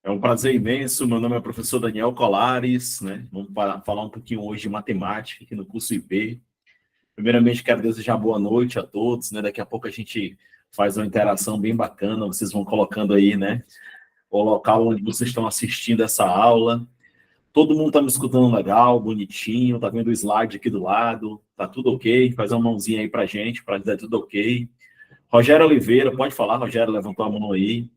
É um prazer imenso. Meu nome é o professor Daniel Colares, né? Vamos falar um pouquinho hoje de matemática aqui no curso IP. Primeiramente, quero desejar boa noite a todos, né? Daqui a pouco a gente faz uma interação bem bacana. Vocês vão colocando aí, né? O local onde vocês estão assistindo essa aula. Todo mundo está me escutando legal, bonitinho. Tá vendo o slide aqui do lado? Tá tudo ok? Faz uma mãozinha aí pra gente, para dizer tudo ok. Rogério Oliveira, pode falar, Rogério, levantou a mão aí.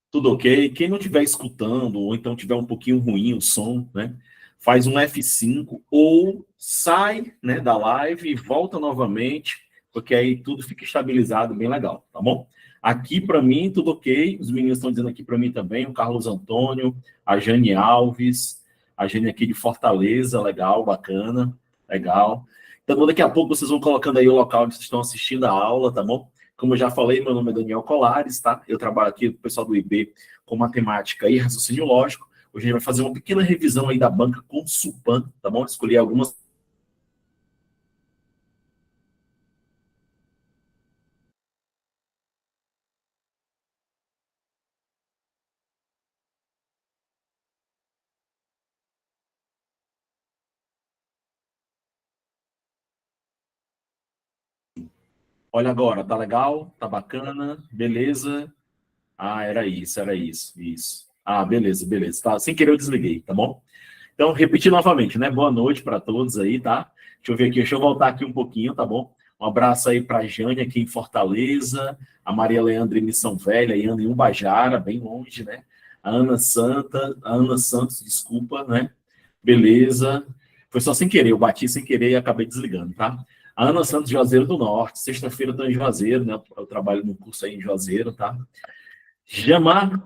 Tudo ok. Quem não estiver escutando, ou então tiver um pouquinho ruim o som, né? Faz um F5 ou sai, né, da live e volta novamente, porque aí tudo fica estabilizado, bem legal, tá bom? Aqui para mim, tudo ok. Os meninos estão dizendo aqui para mim também, o Carlos Antônio, a Jane Alves, a Jane aqui de Fortaleza, legal, bacana, legal. Então, daqui a pouco vocês vão colocando aí o local onde vocês estão assistindo a aula, tá bom? Como eu já falei, meu nome é Daniel Colares, tá? Eu trabalho aqui com o pessoal do IB com matemática e raciocínio lógico. Hoje a gente vai fazer uma pequena revisão aí da banca Consulpan, tá bom? Escolhi algumas. Olha agora, tá legal? Tá bacana? Beleza? Ah, era isso. Ah, beleza, beleza. Tá, sem querer eu desliguei, tá bom? Então, repetir novamente, né? Boa noite para todos aí, tá? Deixa eu ver aqui, deixa eu voltar aqui um pouquinho, tá bom? Um abraço aí para a Jane aqui em Fortaleza, a Maria Leandra em Missão Velha, e Ana em Umbajara, bem longe, né? A Ana Santos, desculpa, né? Beleza. Foi só sem querer, eu bati sem querer e acabei desligando, tá? A Ana Santos, Juazeiro do Norte, sexta-feira eu tô em Juazeiro, né? Eu trabalho no curso aí em Juazeiro, tá?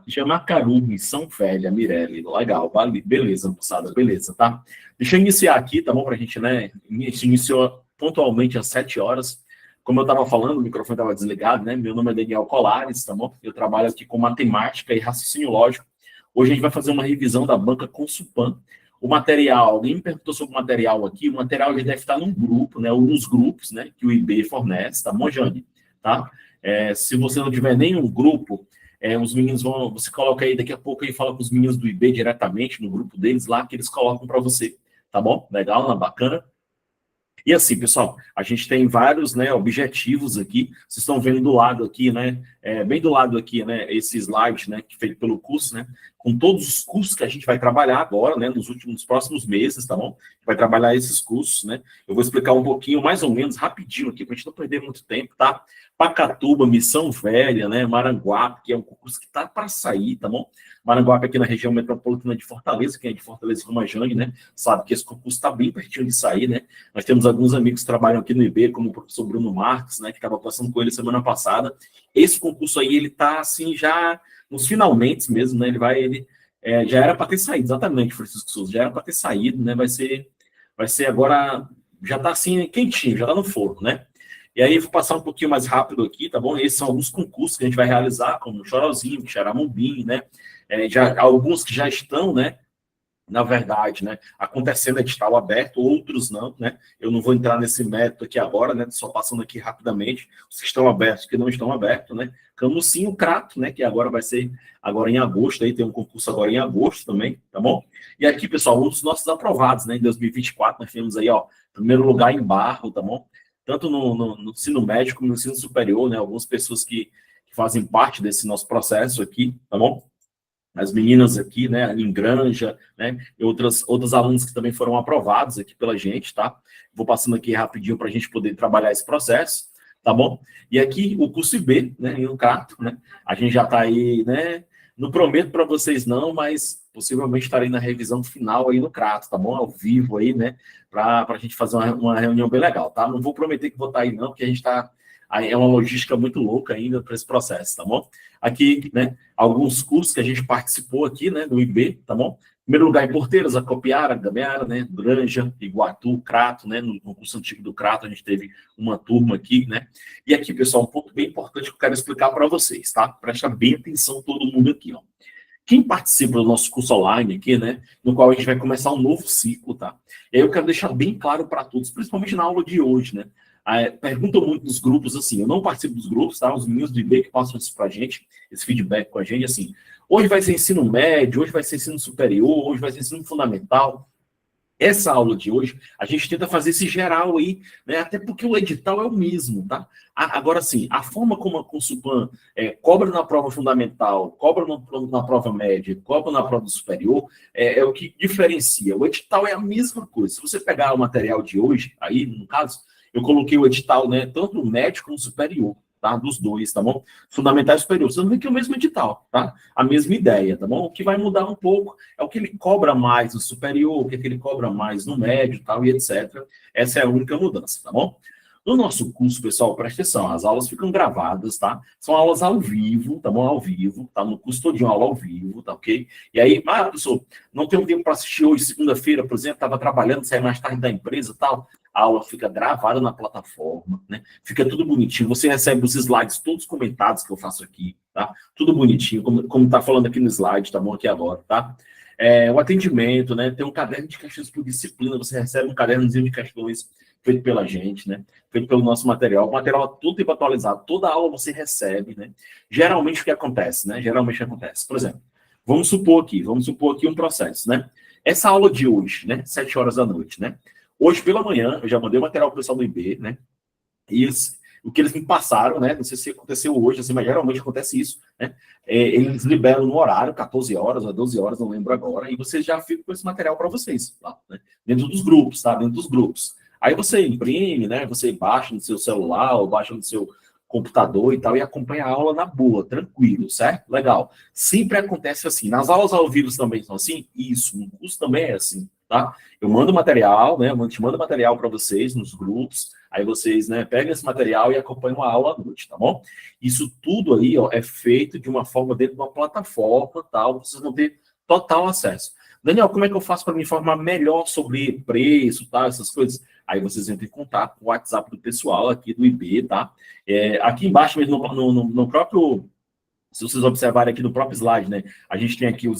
Jamacaru, Missão Velha, Mirelle. Legal, vale, beleza, moçada, beleza, tá? Deixa eu iniciar aqui, tá bom? Pra gente, né? Iniciou pontualmente às 7 horas. Como eu estava falando, o microfone estava desligado, né? Meu nome é Daniel Colares, tá bom? Eu trabalho aqui com matemática e raciocínio lógico. Hoje a gente vai fazer uma revisão da banca Consulpan. O material, alguém me perguntou sobre o material aqui, o material já deve estar num grupo, né? Ou nos grupos, né? Que o IB fornece, tá bom, Jane? Tá? Se você não tiver nenhum grupo, os meninos vão, você coloca aí daqui a pouco e fala com os meninos do IB diretamente no grupo deles lá, que eles colocam para você, tá bom? Legal, né? Bacana. E assim, pessoal, a gente tem vários, né, objetivos aqui. Vocês estão vendo do lado aqui, né? Bem do lado aqui, né? Esse slide, né? Que feito pelo curso, né? Com todos os cursos que a gente vai trabalhar agora, né? Nos próximos meses, tá bom? Vai trabalhar esses cursos, né? Eu vou explicar um pouquinho, mais ou menos, rapidinho aqui, para a gente não perder muito tempo, tá? Pacatuba, Missão Velha, né? Maranguape, que é um concurso que tá para sair, tá bom? Maranguape aqui na região metropolitana de Fortaleza, quem é de Fortaleza como a Jane, né? Sabe que esse concurso está bem pertinho de sair, né? Nós temos alguns amigos que trabalham aqui no IB, como o professor Bruno Marques, né, que estava passando com ele semana passada. Esse concurso aí, ele está assim, já nos finalmente mesmo, né? Já era para ter saído, exatamente, Francisco Souza, já era para ter saído, né? Vai ser agora, já está assim, quentinho, já está no forno, né? E aí, vou passar um pouquinho mais rápido aqui, tá bom? Esses são alguns concursos que a gente vai realizar, como o Chorozinho, Xaramumbim, né? Alguns que já estão, né? Na verdade, né, acontecendo edital aberto, outros não, né? Eu não vou entrar nesse método aqui agora, né? Só passando aqui rapidamente, os que estão abertos, que não estão abertos, né? Camusim, o Crato, né? Que agora vai ser agora em agosto, aí tem um concurso agora em agosto também, tá bom? E aqui, pessoal, um dos nossos aprovados, né? Em 2024, nós temos aí, ó, primeiro lugar em Barro, tá bom? Tanto no ensino médio como no ensino superior, né? Algumas pessoas que fazem parte desse nosso processo aqui, tá bom? As meninas aqui, né, em Granja, né, e outros alunos que também foram aprovados aqui pela gente, tá? Vou passando aqui rapidinho para a gente poder trabalhar esse processo, tá bom? E aqui o curso IB, né, e o CATO, né, a gente já está aí, né, não prometo para vocês não, mas possivelmente estarei na revisão final aí no CRATO, tá bom? Ao vivo aí, né, para a gente fazer uma reunião bem legal, tá? Não vou prometer que vou estar aí não, porque a gente está, é uma logística muito louca ainda para esse processo, tá bom? Aqui, né, alguns cursos que a gente participou aqui, né, no IB, tá bom? Em primeiro lugar, em Porteiras, Acopiara, Gambiara, né, Granja, Iguatu, Crato, né, no curso antigo do Crato, a gente teve uma turma aqui, né? E aqui, pessoal, um ponto bem importante que eu quero explicar para vocês, tá? Presta bem atenção todo mundo aqui, ó. Quem participa do nosso curso online aqui, né, no qual a gente vai começar um novo ciclo, tá? E aí eu quero deixar bem claro para todos, principalmente na aula de hoje, né? Perguntam muito nos grupos, assim, eu não participo dos grupos, tá? Os meninos do IB que passam isso pra gente, esse feedback com a gente, assim, hoje vai ser ensino médio, hoje vai ser ensino superior, hoje vai ser ensino fundamental. Essa aula de hoje, a gente tenta fazer esse geral aí, né? Até porque o edital é o mesmo, tá? Agora, sim, a forma como a Consulpan cobra na prova fundamental, cobra na prova média, cobra na prova superior, é o que diferencia. O edital é a mesma coisa. Se você pegar o material de hoje, aí, no caso, eu coloquei o edital, né? Tanto o médio como o superior, tá? Dos dois, tá bom? Fundamental e superior. Você não vê que é o mesmo edital, tá? A mesma ideia, tá bom? O que vai mudar um pouco é o que ele cobra mais no superior, o que ele cobra mais no médio, tal, e etc. Essa é a única mudança, tá bom? No nosso curso, pessoal, presta atenção, as aulas ficam gravadas, tá? São aulas ao vivo, tá bom? Ao vivo, tá? No curso todinho, aula ao vivo, tá ok? E aí, professor, não tenho tempo para assistir hoje, segunda-feira, por exemplo, estava trabalhando, saí mais tarde da empresa e tal. A aula fica gravada na plataforma, né? Fica tudo bonitinho. Você recebe os slides todos comentados que eu faço aqui, tá? Tudo bonitinho, como tá falando aqui no slide, tá bom? Aqui agora, tá? O atendimento, né? Tem um caderno de questões por disciplina, você recebe um cadernozinho de questões feito pela gente, né? Feito pelo nosso material. O material é todo tempo atualizado, toda aula você recebe, né? Geralmente o que acontece, né? Geralmente o que acontece. Por exemplo, vamos supor aqui um processo, né? Essa aula de hoje, né? 7 horas da noite, né? Hoje pela manhã, eu já mandei o material para o pessoal do IB, né? E o que eles me passaram, né? Não sei se aconteceu hoje, assim, mas geralmente acontece isso, né? Eles liberam no horário, 14 horas ou 12 horas, não lembro agora, e vocês já ficam com esse material para vocês, lá, né? Dentro dos grupos, tá? Dentro dos grupos. Aí você imprime, né? Você baixa no seu celular ou baixa no seu computador e tal, e acompanha a aula na boa, tranquilo, certo? Legal. Sempre acontece assim. Nas aulas ao vivo também são assim? Isso, no curso também é assim, tá? Eu mando material, né? Eu te mando material para vocês nos grupos, aí vocês, né, pegam esse material e acompanham a aula à noite, tá bom? Isso tudo aí, ó, é feito de uma forma dentro de uma plataforma, tal, vocês vão ter total acesso. Daniel, como é que eu faço para me informar melhor sobre preço, tá, essas coisas? Aí vocês entram em contato com o WhatsApp do pessoal aqui do IB, tá? Aqui embaixo mesmo, no próprio, se vocês observarem aqui no próprio slide, né? A gente tem aqui o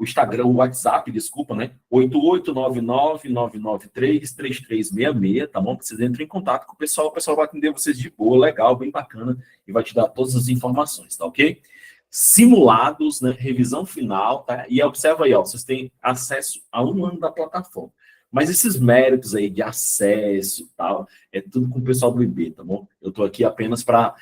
Instagram, o WhatsApp, desculpa, né? 8899-993-3366, tá bom? Vocês entram em contato com o pessoal vai atender vocês de boa, legal, bem bacana, e vai te dar todas as informações, tá ok? Simulados, né? Revisão final, tá? E observa aí, ó, vocês têm acesso a 1 ano da plataforma. Mas esses méritos aí de acesso tal, é tudo com o pessoal do IB, tá bom? Eu tô aqui apenas para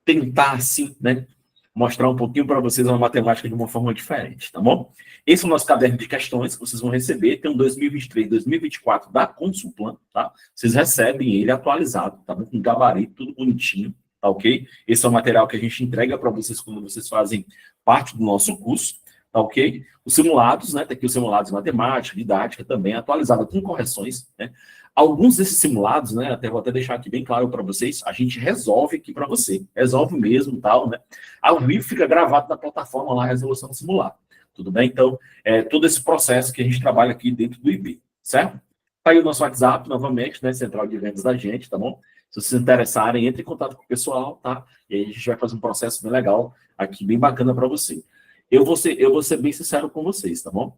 tentar, assim, né? Mostrar um pouquinho para vocês uma matemática de uma forma diferente, tá bom? Esse é o nosso caderno de questões que vocês vão receber. Tem um 2023, 2024 da Consulplan, tá? Vocês recebem ele atualizado, tá bom? Com gabarito, tudo bonitinho, tá ok? Esse é o material que a gente entrega para vocês quando vocês fazem parte do nosso curso, tá ok? Os simulados, né? Tem aqui os simulados de matemática, didática também, atualizado com correções, né? Alguns desses simulados, né? Vou até deixar aqui bem claro para vocês, a gente resolve aqui para você. Resolve mesmo, tal, né? Ao vivo fica gravado na plataforma lá, a resolução do simulado. Tudo bem? Então, todo esse processo que a gente trabalha aqui dentro do IB, certo? Tá aí o nosso WhatsApp, novamente, né? Central de vendas da gente, tá bom? Se vocês se interessarem, entre em contato com o pessoal, tá? E aí a gente vai fazer um processo bem legal aqui, bem bacana para você. Eu vou ser bem sincero com vocês, tá bom?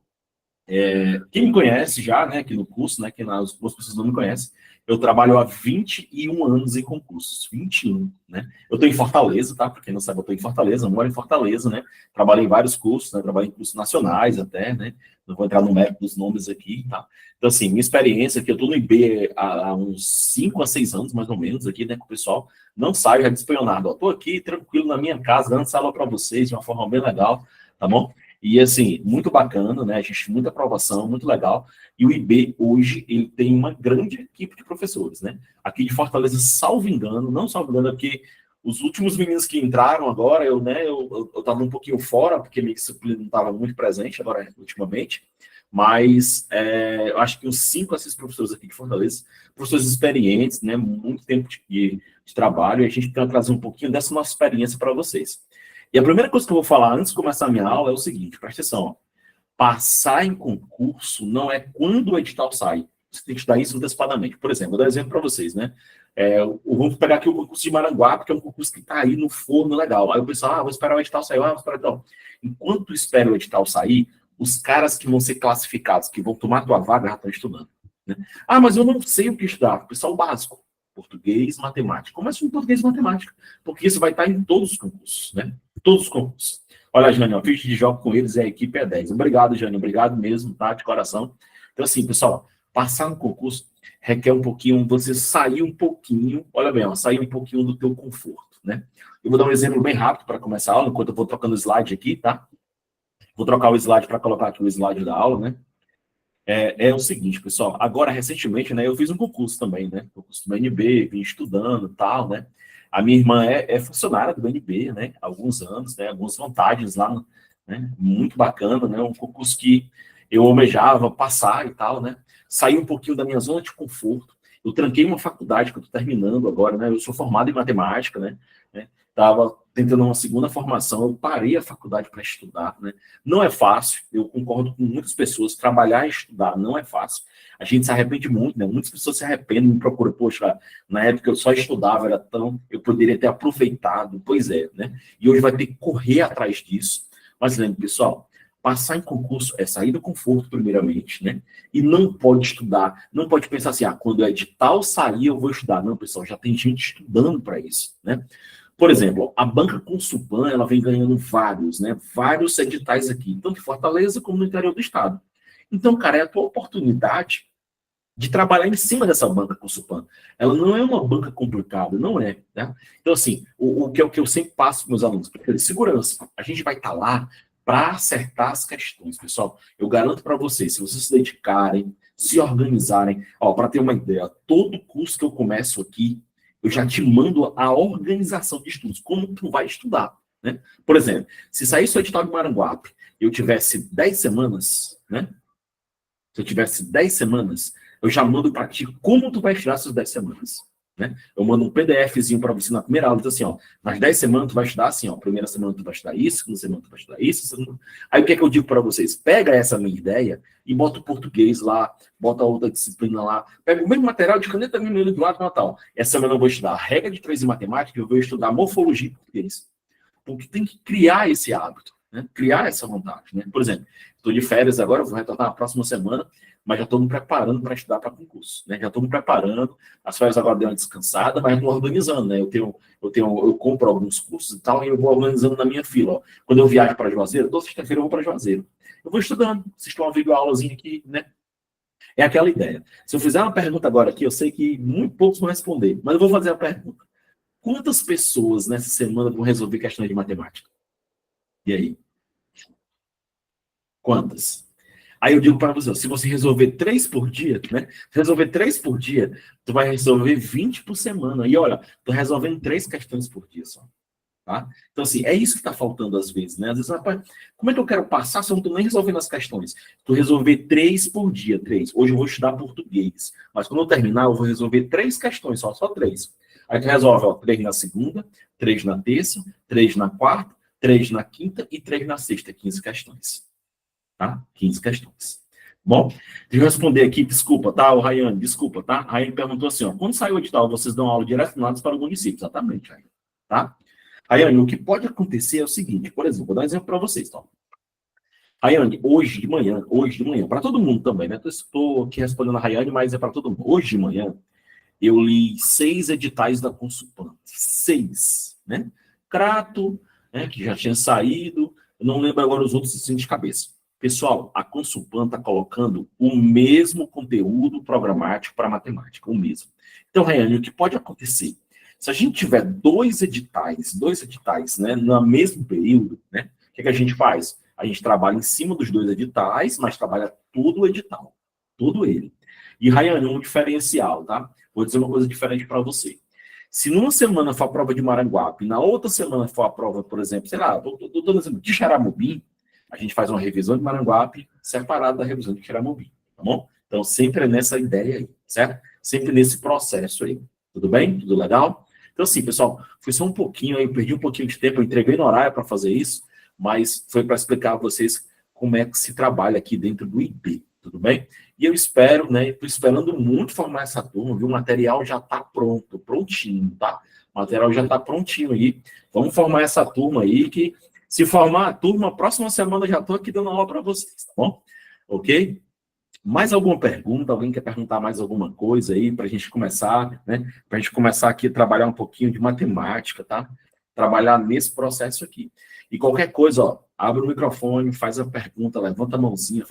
Quem me conhece já, né, aqui no curso, né, que nas cursos vocês não me conhecem, eu trabalho há 21 anos em concursos, 21, né? Eu estou em Fortaleza, tá? Para quem não sabe, eu estou em Fortaleza, moro em Fortaleza, né? Trabalho em vários cursos, né? Trabalho em cursos nacionais até, né? Não vou entrar no mérito dos nomes aqui, tá? Então, assim, minha experiência aqui, eu estou no IB há uns 5 a 6 anos, mais ou menos, aqui, né, com o pessoal. Não saio já despenhonado, ó. Estou aqui, tranquilo, na minha casa, dando sala para vocês, de uma forma bem legal, tá bom? E, assim, muito bacana, né? A gente muita aprovação, muito legal. E o IB, hoje, ele tem uma grande equipe de professores, né? Aqui de Fortaleza, salvo engano, não salvo engano, é porque os últimos meninos que entraram agora, eu estava um pouquinho fora, porque minha disciplina não estava muito presente agora, ultimamente, mas eu acho que uns 5 a 6 professores aqui de Fortaleza, professores experientes, né? Muito tempo de trabalho, e a gente quer trazer um pouquinho dessa nossa experiência para vocês. E a primeira coisa que eu vou falar antes de começar a minha aula é o seguinte, presta atenção, ó. Passar em concurso não é quando o edital sai. Você tem que estudar isso antecipadamente. Por exemplo, vou dar exemplo para vocês, né? Vamos pegar aqui o concurso de Maranguape, que é um concurso que está aí no forno legal. Aí o pessoal, vou esperar o edital sair, vou esperar então. Enquanto espera o edital sair, os caras que vão ser classificados, que vão tomar a tua vaga, já estão estudando. né? Ah, mas eu não sei o que estudar. Pessoal, básico. Português, matemática. Começa com português e matemática, porque isso vai estar em todos os concursos, né? Todos os concursos. Olha, Jane, a ficha de jogo com eles e a equipe é 10. Obrigado, Jane. Obrigado mesmo, tá? De coração. Então, assim, pessoal, passar no concurso requer um pouquinho, você sair um pouquinho, olha bem, ó, sair um pouquinho do teu conforto, né? Eu vou dar um exemplo bem rápido para começar a aula, enquanto eu vou trocando o slide aqui, tá? Vou trocar o slide para colocar aqui o slide da aula, né? É o seguinte, pessoal, agora, recentemente, né, eu fiz um concurso também, né? Concurso do BNB, vim estudando e tal, né? A minha irmã é funcionária do BNB, né? Há alguns anos, né? Algumas vantagens lá, né? Muito bacana, né? Um concurso que eu almejava passar e tal, né? Saí um pouquinho da minha zona de conforto. Eu tranquei uma faculdade que eu estou terminando agora, né? Eu sou formado em matemática, né? Estava tentando uma segunda formação, eu parei a faculdade para estudar, né? Não é fácil, eu concordo com muitas pessoas, trabalhar e estudar não é fácil. A gente se arrepende muito, né? Muitas pessoas se arrependem, me procuram, poxa, na época eu só estudava, era tão, eu poderia ter aproveitado, pois é, né? E hoje vai ter que correr atrás disso. Mas lembre, pessoal, passar em concurso é sair do conforto, primeiramente, né? E não pode estudar, não pode pensar assim, quando o edital sair, eu vou estudar. Não, pessoal, já tem gente estudando para isso, né? Por exemplo, a banca Consulpan, ela vem ganhando vários, né? Vários editais aqui, tanto em Fortaleza como no interior do estado. Então, cara, é a tua oportunidade de trabalhar em cima dessa banca Consulpan. Ela não é uma banca complicada, não é, né? Então, assim, o que eu sempre passo para meus alunos, segurança. A gente vai estar lá para acertar as questões, pessoal. Eu garanto para vocês, se vocês se dedicarem, se organizarem, ó, para ter uma ideia, todo curso que eu começo aqui, eu já te mando a organização de estudos, como tu vai estudar, né? Por exemplo, se saísse o edital de Maranguape e eu tivesse 10 semanas, né? Se eu tivesse 10 semanas, eu já mando para ti como tu vai estudar essas 10 semanas, né? Eu mando um PDFzinho para você na primeira aula, diz assim, ó, nas 10 semanas tu vai estudar assim, ó, primeira semana tu vai estudar isso, segunda semana tu vai estudar isso, segunda... Aí o que é que eu digo para vocês? Pega essa minha ideia e bota o português lá, bota outra disciplina lá, pega o mesmo material de caneta vermelha do lado Natal. Essa semana eu vou estudar a regra de 3 em matemática, eu vou estudar morfologia e português. Porque tem que criar esse hábito, né? Criar essa vontade, né? Por exemplo, estou de férias agora, vou retornar na próxima semana, mas já estou me preparando para estudar para concurso, né? Já estou me preparando, as férias agora deu uma descansada, mas estou organizando, né? Eu compro alguns cursos e tal, e eu vou organizando na minha fila, ó. Quando eu viajo para Juazeiro, toda sexta-feira eu vou para Juazeiro. Eu vou estudando, assisto uma videoaulazinha aqui, né? É aquela ideia. Se eu fizer uma pergunta agora aqui, eu sei que muito poucos vão responder, mas eu vou fazer a pergunta. Quantas pessoas nessa semana vão resolver questões de matemática? E aí? Quantas? Aí eu digo para você, se você resolver 3 por dia, né? Resolver 3 por dia, tu vai resolver 20 por semana. E olha, tô resolvendo 3 questões por dia só. Tá? Então, assim, é isso que está faltando às vezes, né? Às vezes, rapaz, como é que eu quero passar se eu não estou nem resolvendo as questões? Tu resolver 3 por dia, 3. Hoje eu vou estudar português, mas quando eu terminar, eu vou resolver 3 questões, só 3. Aí tu resolve, ó, 3 na segunda, 3 na terça, 3 na quarta, 3 na quinta e 3 na sexta. 15 questões. Tá? 15 questões. Bom, deixa eu responder aqui, desculpa, tá, o Rayane, desculpa, tá? A Rayane perguntou assim, ó, quando sai o edital, vocês dão aula direcionados para o município? Exatamente, Rayane, tá? Rayane, o que pode acontecer é o seguinte, por exemplo, vou dar um exemplo para vocês, tá? Rayane, hoje de manhã, para todo mundo também, né? Estou aqui respondendo a Rayane, mas é para todo mundo. Hoje de manhã, eu li 6 editais da Consulpan. 6, né? Crato, né, que já tinha saído, eu não lembro agora os outros assim de cabeça. Pessoal, a Consulpan está colocando o mesmo conteúdo programático para matemática, o mesmo. Então, Rayane, o que pode acontecer? Se a gente tiver dois editais, né, no mesmo período, né, o que a gente faz? A gente trabalha em cima dos 2 editais, mas trabalha todo o edital, todo ele. E, Rayane, um diferencial, tá? Vou dizer uma coisa diferente para você. Se numa semana for a prova de Maranguape, na outra semana for a prova, por exemplo, sei lá, de Xaramubim, a gente faz uma revisão de Maranguape separada da revisão de Xaramubim, tá bom? Então, sempre é nessa ideia aí, certo? Sempre nesse processo aí. Tudo bem? Tudo legal? Então, assim, pessoal, foi só um pouquinho aí, perdi um pouquinho de tempo, eu entreguei no horário para fazer isso, mas foi para explicar a vocês como é que se trabalha aqui dentro do IB, tudo bem? E eu espero, né? Estou esperando muito formar essa turma, viu? O material já está pronto, prontinho, tá? O material já está prontinho aí. Vamos formar essa turma aí, que se formar a turma, próxima semana eu já estou aqui dando aula para vocês, tá bom? Ok? Mais alguma pergunta? Alguém quer perguntar mais alguma coisa aí para a gente começar, né? Para a gente começar aqui a trabalhar um pouquinho de matemática, tá? Trabalhar nesse processo aqui. E qualquer coisa, ó, abre o microfone, faz a pergunta, levanta a mãozinha,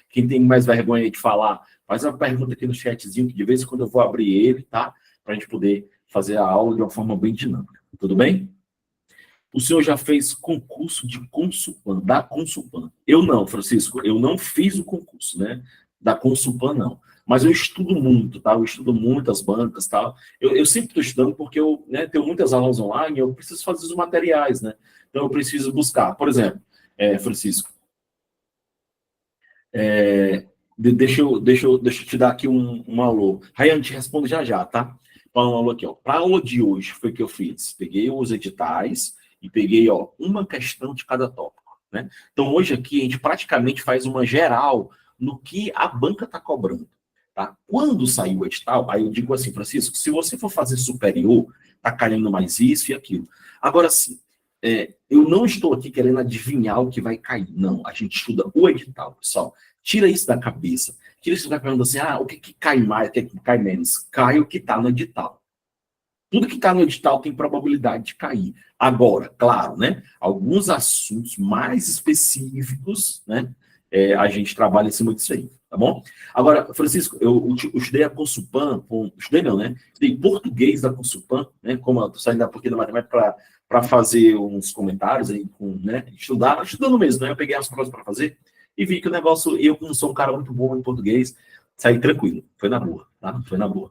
quem tem mais vergonha aí de falar, faz a pergunta aqui no chatzinho, que de vez em quando eu vou abrir ele, tá? Para a gente poder fazer a aula de uma forma bem dinâmica. Tudo bem? O senhor já fez concurso de Consulpan, da Consulpan? Eu não, Francisco, eu não fiz o concurso, né? Da Consulpan, não. Mas eu estudo muito, tá? Eu estudo muitas bancas, tá? Eu sempre estou estudando porque eu, né, tenho muitas aulas online, eu preciso fazer os materiais, né? Então eu preciso buscar. Por exemplo, Francisco, deixa eu te dar aqui um alô. Rayane, te respondo já já, tá? Para um alô aqui, ó. Para a aula de hoje, foi o que eu fiz. Peguei os editais e peguei, ó, uma questão de cada tópico, né? Então, hoje aqui, a gente praticamente faz uma geral no que a banca está cobrando, tá? Quando sair o edital, aí eu digo assim, Francisco, se você for fazer superior, tá caindo mais isso e aquilo. Agora, sim, eu não estou aqui querendo adivinhar o que vai cair. Não, a gente estuda o edital, pessoal. Tira isso da cabeça. Tira isso da cabeça assim, o que cai mais, o que cai menos? Cai o que está no edital. Tudo que está no edital tem probabilidade de cair. Agora, claro, né? Alguns assuntos mais específicos, né? A gente trabalha em cima disso aí, tá bom? Agora, Francisco, eu estudei a Consulpan, estudei não, né? Estudei português da Consulpan, né? Como eu estou saindo da pouquinho da matemática para fazer uns comentários aí, né? Estudando mesmo, né? Eu peguei as provas para fazer e vi que o negócio, eu não sou um cara muito bom em português, saí tranquilo, foi na boa, tá? Foi na boa.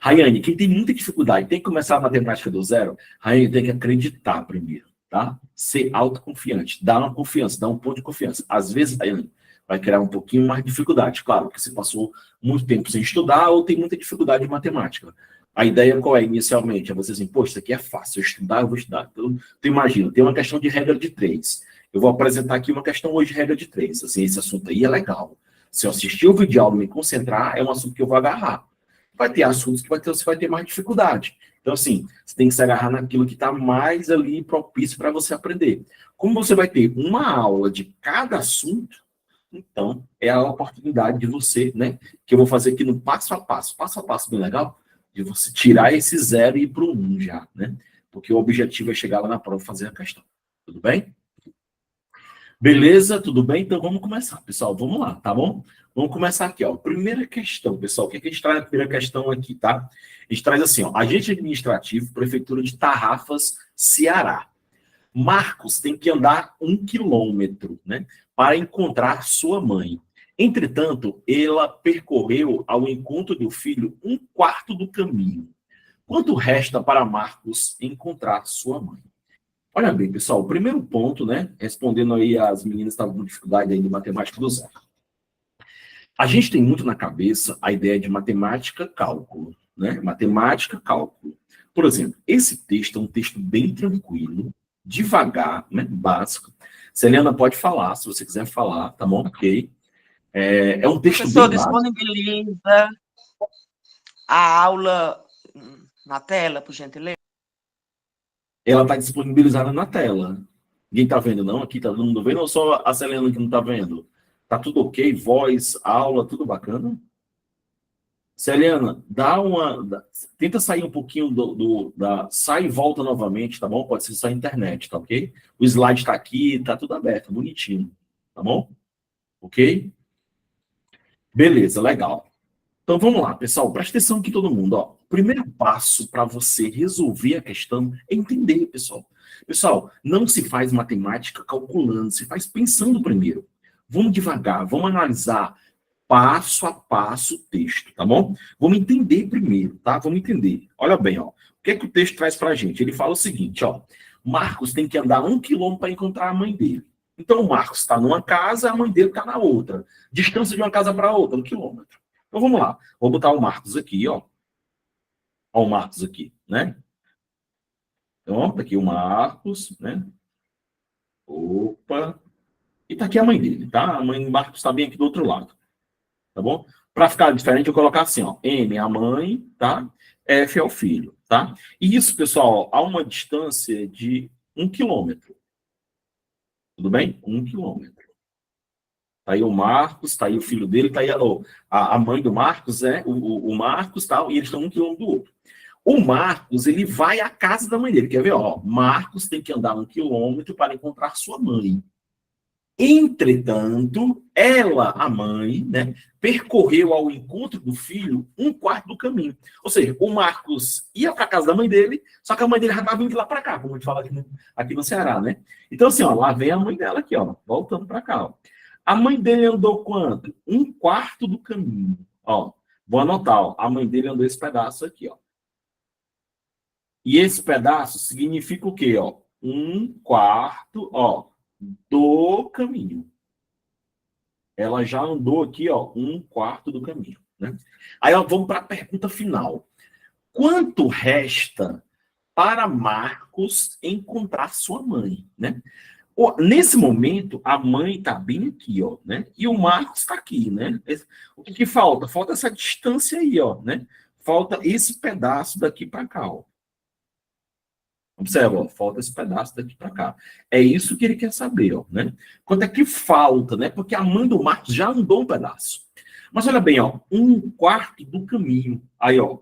Rayane, quem tem muita dificuldade, tem que começar a matemática do zero, Rayane tem que acreditar primeiro, tá? Ser autoconfiante, dar uma confiança, dar um ponto de confiança. Às vezes, Rayane, vai criar um pouquinho mais de dificuldade, claro, porque você passou muito tempo sem estudar ou tem muita dificuldade em matemática. A ideia qual é, inicialmente? É você assim, poxa, isso aqui é fácil, eu estudar, eu vou estudar. Então, tu imagina, tem uma questão de regra de 3. Eu vou apresentar aqui uma questão hoje de regra de 3. Assim, esse assunto aí é legal. Se eu assistir o vídeo aula e me concentrar, é um assunto que eu vou agarrar. Vai ter assuntos que você vai ter mais dificuldade. Então, assim, você tem que se agarrar naquilo que está mais ali propício para você aprender. Como você vai ter uma aula de cada assunto, então é a oportunidade de você, né? Que eu vou fazer aqui no passo a passo bem legal, de você tirar esse 0 e ir para o 1 já, né? Porque o objetivo é chegar lá na prova e fazer a questão. Tudo bem? Beleza, tudo bem? Então vamos começar, pessoal. Vamos lá, tá bom? Vamos começar aqui, ó. Primeira questão, pessoal. O que a gente traz na primeira questão aqui, tá? A gente traz assim, ó. Agente administrativo, Prefeitura de Tarrafas, Ceará. Marcos tem que andar 1 quilômetro, né? Para encontrar sua mãe. Entretanto, ela percorreu ao encontro do filho 1/4 do caminho. Quanto resta para Marcos encontrar sua mãe? Olha bem, pessoal, o primeiro ponto, né, respondendo aí as meninas que estavam com dificuldade aí de matemática do zero. A gente tem muito na cabeça a ideia de matemática, cálculo, né? Matemática, cálculo. Por exemplo, esse texto é um texto bem tranquilo, devagar, né, básico. Celiana pode falar, se você quiser falar, tá bom? Ok. É um texto Professor, bem básico. disponibiliza a aula na tela, por gentileza? Ela está disponibilizada na tela. Ninguém está vendo, não? Aqui está todo mundo vendo ou só a Celiana que não está vendo? Tá tudo ok? Voz, aula, tudo bacana? Celiana, tenta sair um pouquinho sai e volta novamente, tá bom? Pode ser só a internet, tá ok? O slide está aqui, tá tudo aberto, bonitinho, tá bom? Ok? Beleza, legal. Então vamos lá, pessoal, presta atenção aqui todo mundo, ó. O primeiro passo para você resolver a questão é entender, pessoal. Pessoal, não se faz matemática calculando, se faz pensando primeiro. Vamos devagar, vamos analisar passo a passo o texto, tá bom? Vamos entender primeiro, tá? Vamos entender. Olha bem, ó. O que é que o texto traz pra gente? Ele fala o seguinte, ó. Marcos tem que andar 1 quilômetro para encontrar a mãe dele. Então, o Marcos está numa casa, a mãe dele está na outra. Distância de uma casa para outra, 1 quilômetro. Então, vamos lá. Vou botar o Marcos aqui, ó. Ó o Marcos aqui, né? Então, tá aqui o Marcos, né? Opa. E tá aqui a mãe dele, tá? A mãe do Marcos está bem aqui do outro lado. Tá bom? Para ficar diferente, eu vou colocar assim, ó, M é a mãe, tá? F é o filho, tá? E isso, pessoal, há uma distância de 1 quilômetro. Tudo bem? 1 quilômetro. Tá aí o Marcos, tá aí o filho dele, tá aí a mãe do Marcos, o Marcos, tal, e eles estão um quilômetro do outro. O Marcos, ele vai à casa da mãe dele. Quer ver? Ó, Marcos tem que andar 1 quilômetro para encontrar sua mãe. Entretanto, ela, a mãe, né, percorreu ao encontro do filho 1/4 do caminho. Ou seja, o Marcos ia para a casa da mãe dele, só que a mãe dele já estava vindo de lá para cá, como a gente fala aqui no Ceará, né? Então, assim, ó, lá vem a mãe dela aqui, ó, voltando para cá, ó. A mãe dele andou quanto? 1/4 do caminho. Ó, vou anotar, ó, a mãe dele andou esse pedaço aqui, ó. E esse pedaço significa o quê, ó? 1/4, ó, do caminho. Ela já andou aqui, ó, 1/4 do caminho, né? Aí, ó, vamos para a pergunta final. Quanto resta para Marcos encontrar sua mãe, né? Nesse momento, a mãe está bem aqui, ó, né? E o Marcos está aqui, né? O que falta? Falta essa distância aí, ó, né? Falta esse pedaço daqui para cá, ó. Observa, ó, falta esse pedaço daqui para cá. É isso que ele quer saber, ó, né? Quanto é que falta, né? Porque a mãe do Marcos já andou um pedaço. Mas olha bem, ó, 1/4 do caminho. Aí, ó,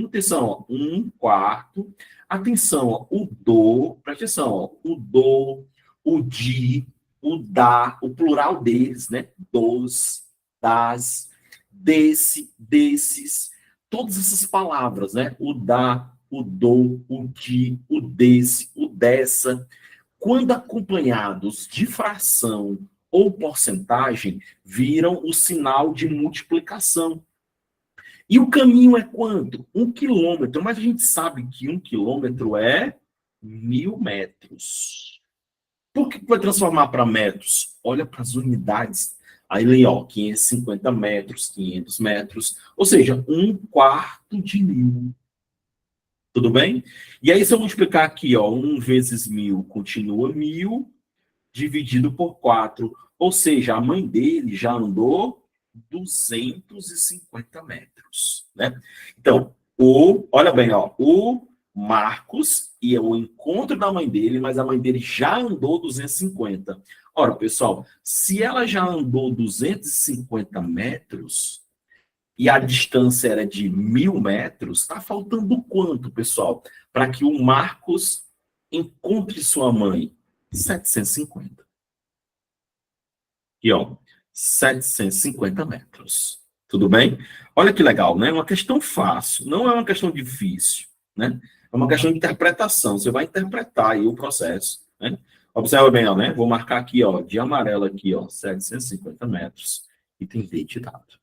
atenção, ó, 1/4. Atenção, ó, o do, presta atenção, ó, o do, o de, o da, o plural deles, né? Dos, das, desse, desses, todas essas palavras, né? O da, o do, o de, o desse, o dessa, quando acompanhados de fração ou porcentagem, viram o sinal de multiplicação. E o caminho é quanto? 1 quilômetro, mas a gente sabe que 1 quilômetro é 1000 metros. Por que vai transformar para metros? Olha para as unidades. Aí, ó, 550 metros, 500 metros, ou seja, 1/4 de 1000. Tudo bem? E aí, se eu multiplicar aqui, ó, 1 vezes 1000 continua 1000, dividido por 4. Ou seja, a mãe dele já andou 250 metros, né? Então, olha bem, ó, o Marcos ia ao encontro da mãe dele, mas a mãe dele já andou 250. Ora, pessoal, se ela já andou 250 metros, e a distância era de 1000 metros, está faltando quanto, pessoal? Para que o Marcos encontre sua mãe? 750. E, ó, 750 metros. Tudo bem? Olha que legal, né? É uma questão fácil, não é uma questão difícil, né? É uma questão de interpretação. Você vai interpretar aí o processo, né? Observa bem, ó, né? Vou marcar aqui, ó, de amarelo aqui, ó, 750 metros. E tem D de dado.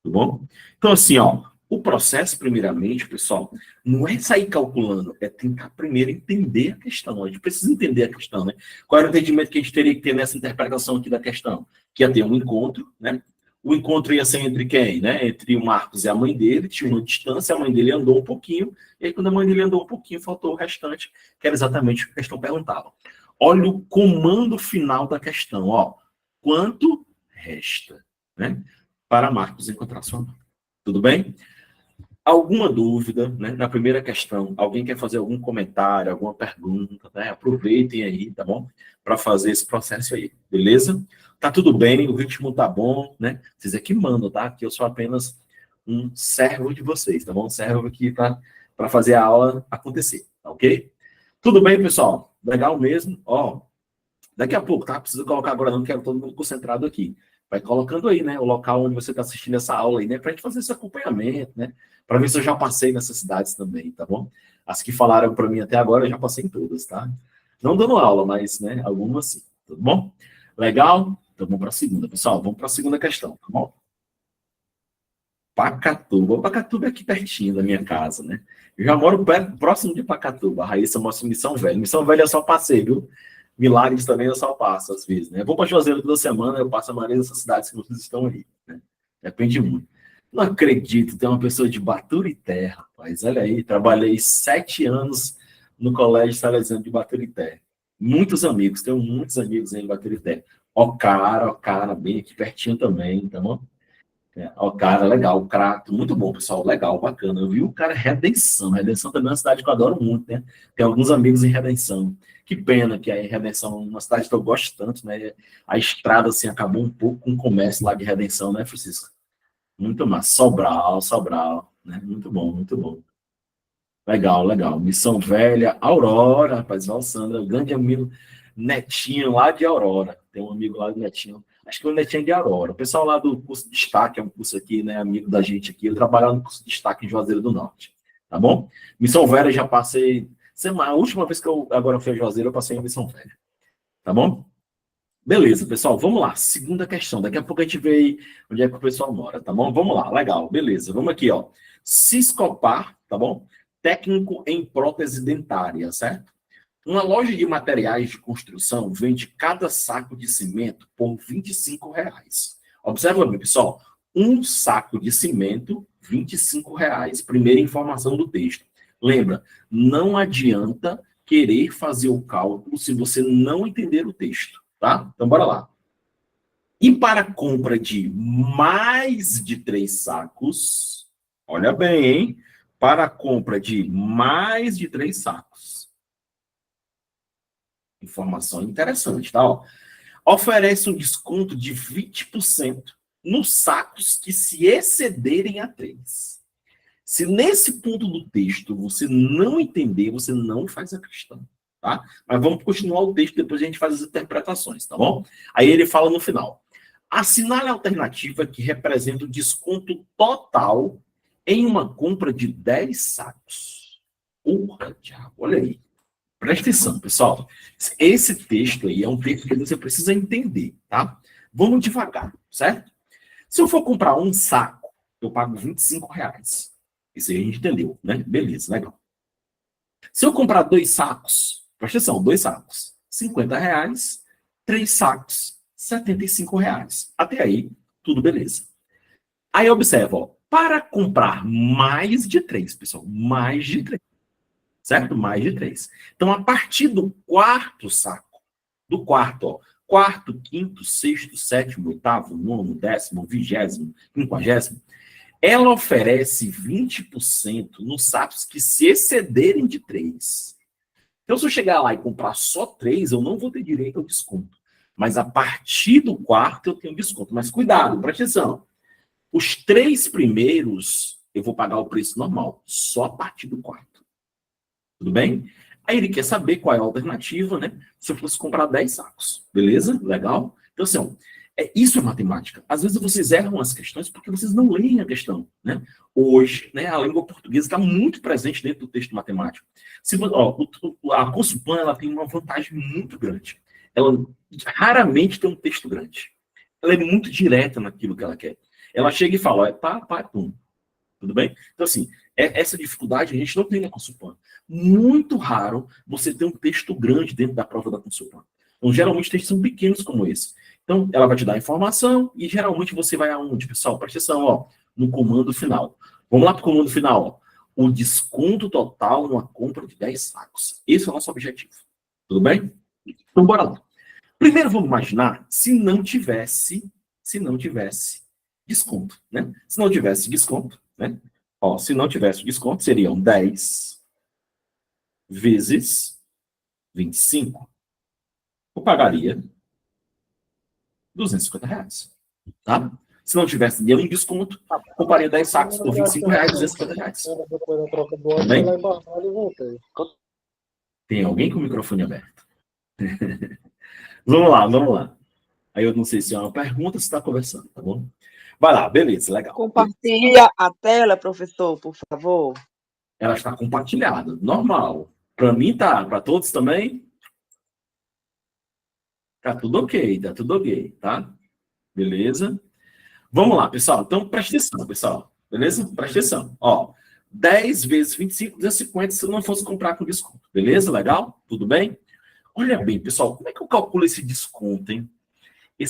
Tá bom? Então, assim, ó, o processo, primeiramente, pessoal, não é sair calculando, é tentar primeiro entender a questão. A gente precisa entender a questão, né? Qual era o entendimento que a gente teria que ter nessa interpretação aqui da questão? Que ia ter um encontro, né? O encontro ia ser entre quem, né? Entre o Marcos e a mãe dele, tinha uma distância, a mãe dele andou um pouquinho, e aí quando a mãe dele andou um pouquinho, faltou o restante, que era exatamente o que a questão perguntava. Olha o comando final da questão, ó. Quanto resta, né? Para Marcos encontrar sua mãe. Tudo bem? Alguma dúvida, né? Na primeira questão, alguém quer fazer algum comentário, alguma pergunta, né? Aproveitem aí, tá bom? Para fazer esse processo aí, beleza? Tá tudo bem, o ritmo tá bom, né? Vocês é que mandam, tá? Que eu sou apenas um servo de vocês, tá bom? Um servo aqui para fazer a aula acontecer, tá ok? Tudo bem, pessoal? Legal mesmo? Ó, daqui a pouco, tá? Preciso colocar agora, não quero todo mundo concentrado aqui. Vai colocando aí, né? O local onde você está assistindo essa aula aí, né? Para a gente fazer esse acompanhamento, né? Para ver se eu já passei nessas cidades também, tá bom? As que falaram para mim até agora, eu já passei em todas, tá? Não dando aula, mas, né? Algumas sim, tudo bom? Legal? Então vamos para a segunda, pessoal. Vamos para a segunda questão, tá bom? Pacatuba. Pacatuba é aqui pertinho da minha casa, né? Eu já moro próximo de Pacatuba. A Raíssa mostra Missão Velha. Missão Velha eu só passei, viu? Milagres também eu só passo, às vezes, né? Eu vou para Juazeiro toda semana, eu passo a maioria dessas cidades que vocês estão aí, né? Depende muito. Não acredito, tem uma pessoa de Baturité, rapaz. Olha aí, trabalhei 7 anos no Colégio Salesiano de Baturité. Muitos amigos, tenho muitos amigos aí em Baturité. Ó cara, bem aqui pertinho também, tá bom? Ó, cara, legal, Crato, muito bom, pessoal, legal, bacana. Eu vi o cara Redenção. Redenção também é uma cidade que eu adoro muito, né? Tem alguns amigos em Redenção. Que pena que aí Redenção é uma cidade que eu gosto tanto, né? A estrada, assim, acabou um pouco com o comércio lá de Redenção, né, Francisco? Muito massa. Sobral, Sobral, né? Muito bom, muito bom. Legal, legal. Missão Velha, Aurora, rapaz, ó, Sandra, grande amigo Netinho lá de Aurora. Tem um amigo lá de Netinho. Acho que o Netinho é de Aurora. O pessoal lá do curso de Destaque, é um curso aqui, né, amigo da gente aqui. Eu trabalho no curso de Destaque em Juazeiro do Norte. Tá bom? Missão Velha já passei. A última vez que eu agora fui a Juazeiro, eu passei em Missão Velha. Tá bom? Beleza, pessoal, vamos lá. Segunda questão. Daqui a pouco a gente vê aí onde é que o pessoal mora, tá bom? Vamos lá, legal, beleza. Vamos aqui, ó. Ciscopar, tá bom? Técnico em prótese dentária, certo? Uma loja de materiais de construção vende cada saco de cimento por R$ 25. Observa bem, pessoal. Um saco de cimento, R$ 25. Primeira informação do texto. Lembra, não adianta querer fazer o cálculo se você não entender o texto, tá? Então, bora lá. E para a compra de mais de 3 sacos, olha bem, hein? Para a compra de mais de 3 sacos. Informação interessante, tá? Ó, oferece um desconto de 20% nos sacos que se excederem a 3. Se nesse ponto do texto você não entender, você não faz a questão, tá? Mas vamos continuar o texto, depois a gente faz as interpretações, tá bom? Aí ele fala no final. Assinale a alternativa que representa o desconto total em uma compra de 10 sacos. Porra, diabo, olha aí. Presta atenção, pessoal. Esse texto aí é um texto que você precisa entender, tá? Vamos devagar, certo? Se eu for comprar um saco, eu pago R$ 25. Isso aí a gente entendeu, né? Beleza, legal. Se eu comprar 2 sacos, presta atenção, 2 sacos, R$ 50, 3 sacos, R$ 75. Até aí, tudo beleza. Aí observa, ó, para comprar mais de 3, pessoal, mais de 3, certo? Mais de 3. Então, a partir do quarto saco, do quarto, ó, quarto, quinto, sexto, sétimo, oitavo, nono, 10º, 20º, 50º, ela oferece 20% nos sacos que se excederem de 3. Então, se eu chegar lá e comprar só 3, eu não vou ter direito ao desconto. Mas a partir do quarto eu tenho desconto. Mas cuidado, presta atenção. Os 3 primeiros eu vou pagar o preço normal, só a partir do quarto. Tudo bem? Aí ele quer saber qual é a alternativa, né? Se eu fosse comprar 10 sacos. Beleza? Legal? Então, assim, ó, isso é matemática. Às vezes vocês erram as questões porque vocês não leem a questão, né? Hoje, né, a língua portuguesa está muito presente dentro do texto matemático. A Consulpan, ela tem uma vantagem muito grande. Ela raramente tem um texto grande. Ela é muito direta naquilo que ela quer. Ela chega e fala, é pá, pá, pum. Tudo bem? Então, assim, essa dificuldade a gente não tem na Consulpan. Muito raro você ter um texto grande dentro da prova da Consulpan. Então, geralmente, textos são pequenos como esse. Então, ela vai te dar a informação e, geralmente, você vai aonde, pessoal? Presta atenção, ó, no comando final. Vamos lá para o comando final, ó. O desconto total numa compra de 10 sacos. Esse é o nosso objetivo. Tudo bem? Então, bora lá. Primeiro, vamos imaginar se não tivesse desconto, né? Se não tivesse desconto, né? Ó, se não tivesse desconto, seriam 10 vezes 25. Eu pagaria R$ 250, tá? Se não tivesse nenhum desconto, compraria 10 sacos por R$ 25, R$ 250. Depois da troca do óleo, Bem? fui lá embaixo e voltei. Tem alguém com o microfone aberto? Vamos lá, vamos lá. Aí eu não sei se é uma pergunta ou se está conversando, tá bom? Vai lá, beleza, legal. Compartilha a tela, professor, por favor. Ela está compartilhada, normal. Para mim tá, para todos também? Tá tudo ok, tá? Beleza? Vamos lá, pessoal. Então, presta atenção, pessoal. Beleza? Presta atenção. Ó, 10 vezes 25, 250 se eu não fosse comprar com desconto. Beleza? Legal? Tudo bem? Olha bem, pessoal, como é que eu calculo esse desconto, hein?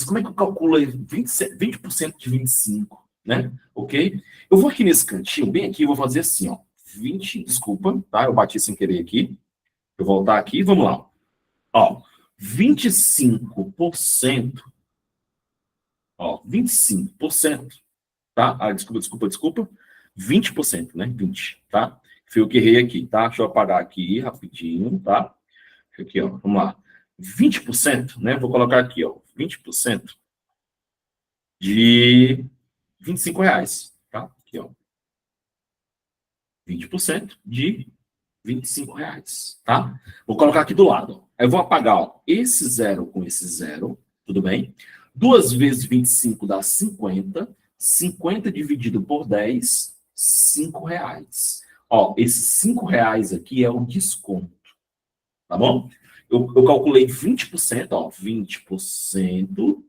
Como é que eu calculo 20% de 25, né? Ok? Eu vou aqui nesse cantinho, bem aqui, eu vou fazer assim, ó. 20, desculpa, tá? Eu bati sem querer aqui. Eu vou voltar aqui, vamos lá. Ó, 25%. Ó, 25%. tá? Ah, desculpa. 20%, né? 20, tá? Foi o que errei aqui, tá? Deixa eu apagar aqui rapidinho, tá? Aqui, ó, vamos lá. 20%, né? Vou colocar aqui, ó, 20% de R$ 25, tá? Aqui, ó. 20% de R$ 25, tá? Vou colocar aqui do lado. Aí eu vou apagar, ó, esse zero com esse zero, tudo bem? 2 vezes 25 dá 50. 50 dividido por 10, R$ 5. Ó, esses R$ 5 aqui é o desconto, tá bom? Eu calculei 20%, ó, 20%,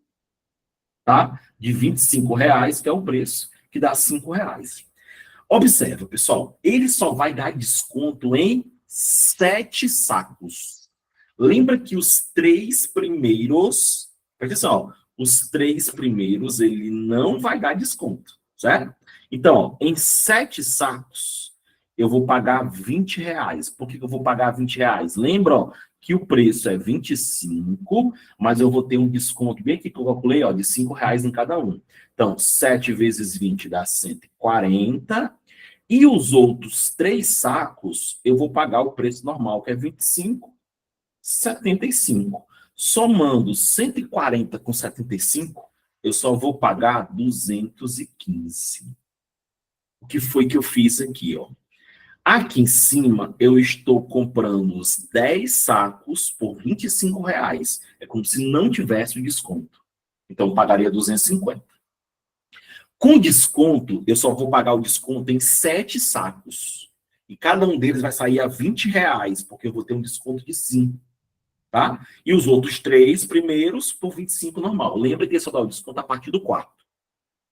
tá? De R$ 25, que é o preço, que dá R$ 5. Observa, pessoal, ele só vai dar desconto em 7 sacos. Lembra que os 3 primeiros, presta atenção, ó, os 3 primeiros ele não vai dar desconto, certo? Então, ó, em 7 sacos, eu vou pagar R$ 20. Por que eu vou pagar R$ 20? Lembra, ó, que o preço é 25, mas eu vou ter um desconto bem aqui que eu calculei, ó, de R$ 5 em cada um. Então, 7 vezes 20 dá 140. E os outros 3 sacos, eu vou pagar o preço normal, que é 25,75. Somando 140 com 75, eu só vou pagar 215. O que foi que eu fiz aqui, ó? Aqui em cima, eu estou comprando os 10 sacos por R$ 25. É como se não tivesse o desconto. Então, eu pagaria 250. Com desconto, eu só vou pagar o desconto em 7 sacos. E cada um deles vai sair a R$ 20, porque eu vou ter um desconto de 5. Tá? E os outros 3 primeiros por 25 normal. Lembra que eu só dá o desconto a partir do 4.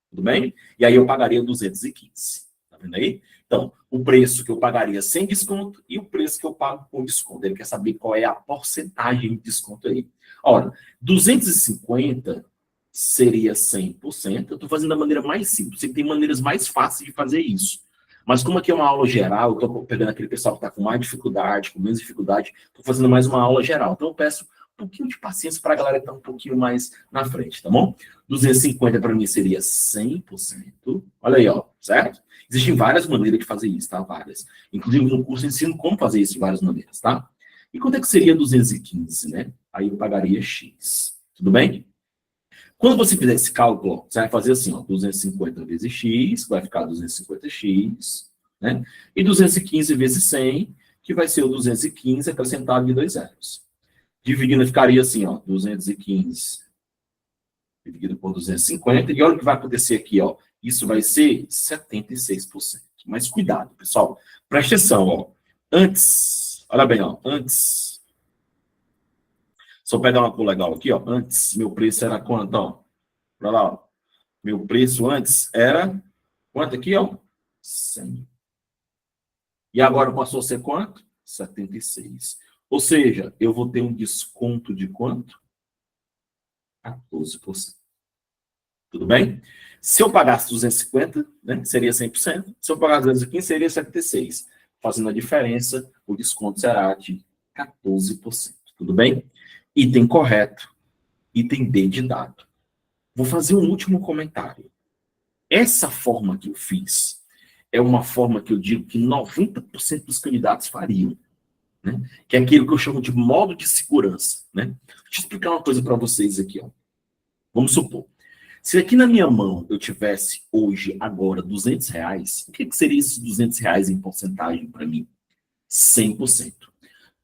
Tudo bem? E aí eu pagaria 215. Tá vendo aí? Então, o preço que eu pagaria sem desconto e o preço que eu pago com desconto. Ele quer saber qual é a porcentagem de desconto aí. Ora, 250 seria 100%. Eu estou fazendo da maneira mais simples. Você tem maneiras mais fáceis de fazer isso. Mas como aqui é uma aula geral, eu estou pegando aquele pessoal que está com mais dificuldade, com menos dificuldade, estou fazendo mais uma aula geral. Então eu peço um pouquinho de paciência para a galera que está um pouquinho mais na frente, tá bom? 250 para mim seria 100%. Olha aí, ó, certo? Existem várias maneiras de fazer isso, tá? Várias. Inclusive no curso eu ensino como fazer isso de várias maneiras, tá? E quanto é que seria 215, né? Aí eu pagaria X. Tudo bem? Quando você fizer esse cálculo, você vai fazer assim, ó, 250 vezes x, vai ficar 250x, né? E 215 vezes 100, que vai ser o 215 acrescentado de 2 zeros. Dividindo, ficaria assim, ó, 215 dividido por 250, e olha o que vai acontecer aqui, ó. Isso vai ser 76%. Mas cuidado, pessoal. Presta atenção, ó. Antes, olha bem, ó, antes... Só pegar uma cor legal aqui, ó. Antes, meu preço era quanto, ó? Olha lá, ó. Meu preço antes era quanto aqui, ó? 100. E agora passou a ser quanto? 76. Ou seja, eu vou ter um desconto de quanto? 14%. Tudo bem? Se eu pagasse 250, né, seria 100%. Se eu pagasse 215, seria 76. Fazendo a diferença, o desconto será de 14%. Tudo bem? Item correto. Item D de dado. Vou fazer um último comentário. Essa forma que eu fiz é uma forma que eu digo que 90% dos candidatos fariam, né? Que é aquilo que eu chamo de modo de segurança, né? Deixa eu explicar uma coisa para vocês aqui, ó. Vamos supor, se aqui na minha mão eu tivesse hoje, agora, R$ 200, o que seria esses R$ 200 em porcentagem para mim? 100%.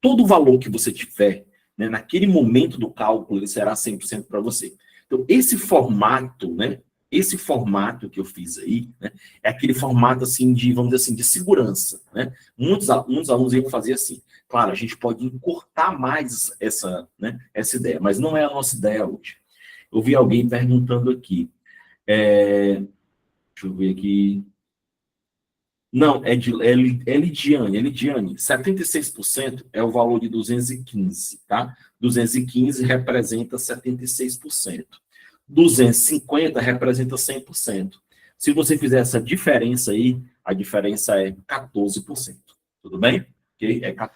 Todo o valor que você tiver, né, naquele momento do cálculo, ele será 100% para você. Então, esse formato, né? Esse formato que eu fiz aí, né, é aquele formato assim de, vamos dizer assim, de segurança, né? Muitos alunos iam fazer assim. Claro, a gente pode encurtar mais essa, né, essa ideia, mas não é a nossa ideia hoje. Eu vi alguém perguntando aqui. Deixa eu ver aqui. Não, é Lidiane. 76% é o valor de 215, tá? 215 representa 76%. 250 representa 100%. Se você fizer essa diferença aí, a diferença é 14%. Tudo bem? Ok? É 14%. Tá?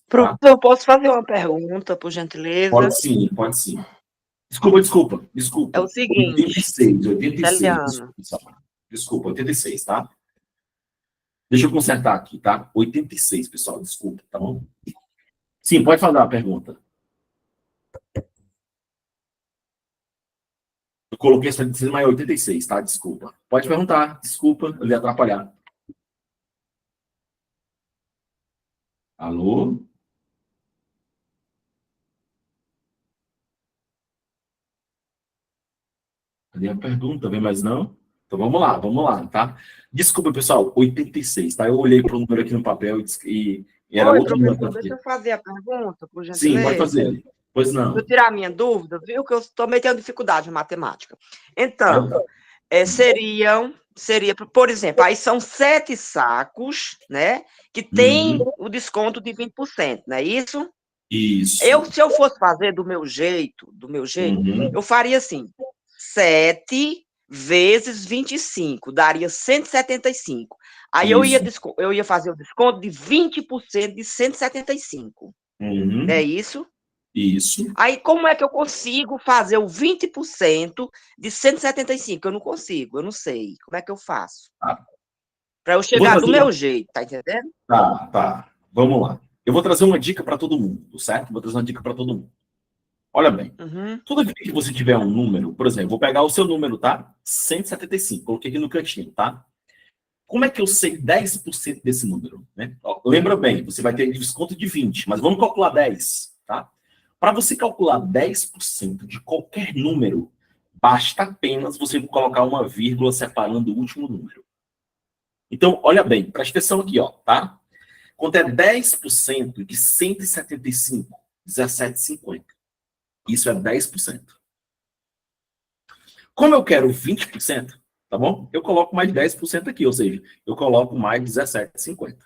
Professor, eu posso fazer uma pergunta, por gentileza? Pode sim, pode sim. Desculpa. É o seguinte, 86, Celiana, desculpa. Desculpa, 86, tá? Deixa eu consertar aqui, tá? 86, pessoal, desculpa, tá bom? Sim, pode fazer a pergunta. Eu coloquei 76, mas é 86, tá? Desculpa. Pode perguntar, desculpa, eu lhe atrapalhar. Alô? Cadê a pergunta? Vem mais não? Então vamos lá, tá? Desculpa, pessoal, 86, tá? Eu olhei para o número aqui no papel e era Oi, outro número professor, deixa aqui. eu fazer a pergunta, por Sim, pode gentileza. fazer. Pois Deixa não. eu tirar a minha dúvida, viu? Que eu também tenho dificuldade em matemática. Então, Então, seria, por exemplo, aí são 7 sacos, né? Que tem uhum, o desconto de 20%, não é isso? isso. Se eu fosse fazer do meu jeito, Uhum, eu faria assim: 7 vezes 25 daria 175. Aí isso. eu ia fazer o desconto de 20% de 175. Não é Uhum, isso? isso. Aí, como é que eu consigo fazer o 20% de 175? Eu não consigo, eu não sei. Como é que eu faço? Tá. Para eu Eu vou chegar do trazer meu uma. jeito, tá entendendo? Tá, tá. Vamos lá. Eu vou trazer uma dica para todo mundo, certo? Vou trazer uma dica para todo mundo. Olha bem. Uhum. Toda vez que você tiver um número, por exemplo, vou pegar o seu número, tá? 175. Coloquei aqui no cantinho, tá? Como é que eu sei 10% desse número? Né? Ó, lembra bem, você vai ter desconto de 20, mas vamos calcular 10, tá? Para você calcular 10% de qualquer número, basta apenas você colocar uma vírgula separando o último número. Então, olha bem, presta atenção aqui, ó, tá? Quanto é 10% de 175? 17,50. Isso é 10%. Como eu quero 20%, tá bom? Eu coloco mais 10% aqui, ou seja, eu coloco mais 17,50.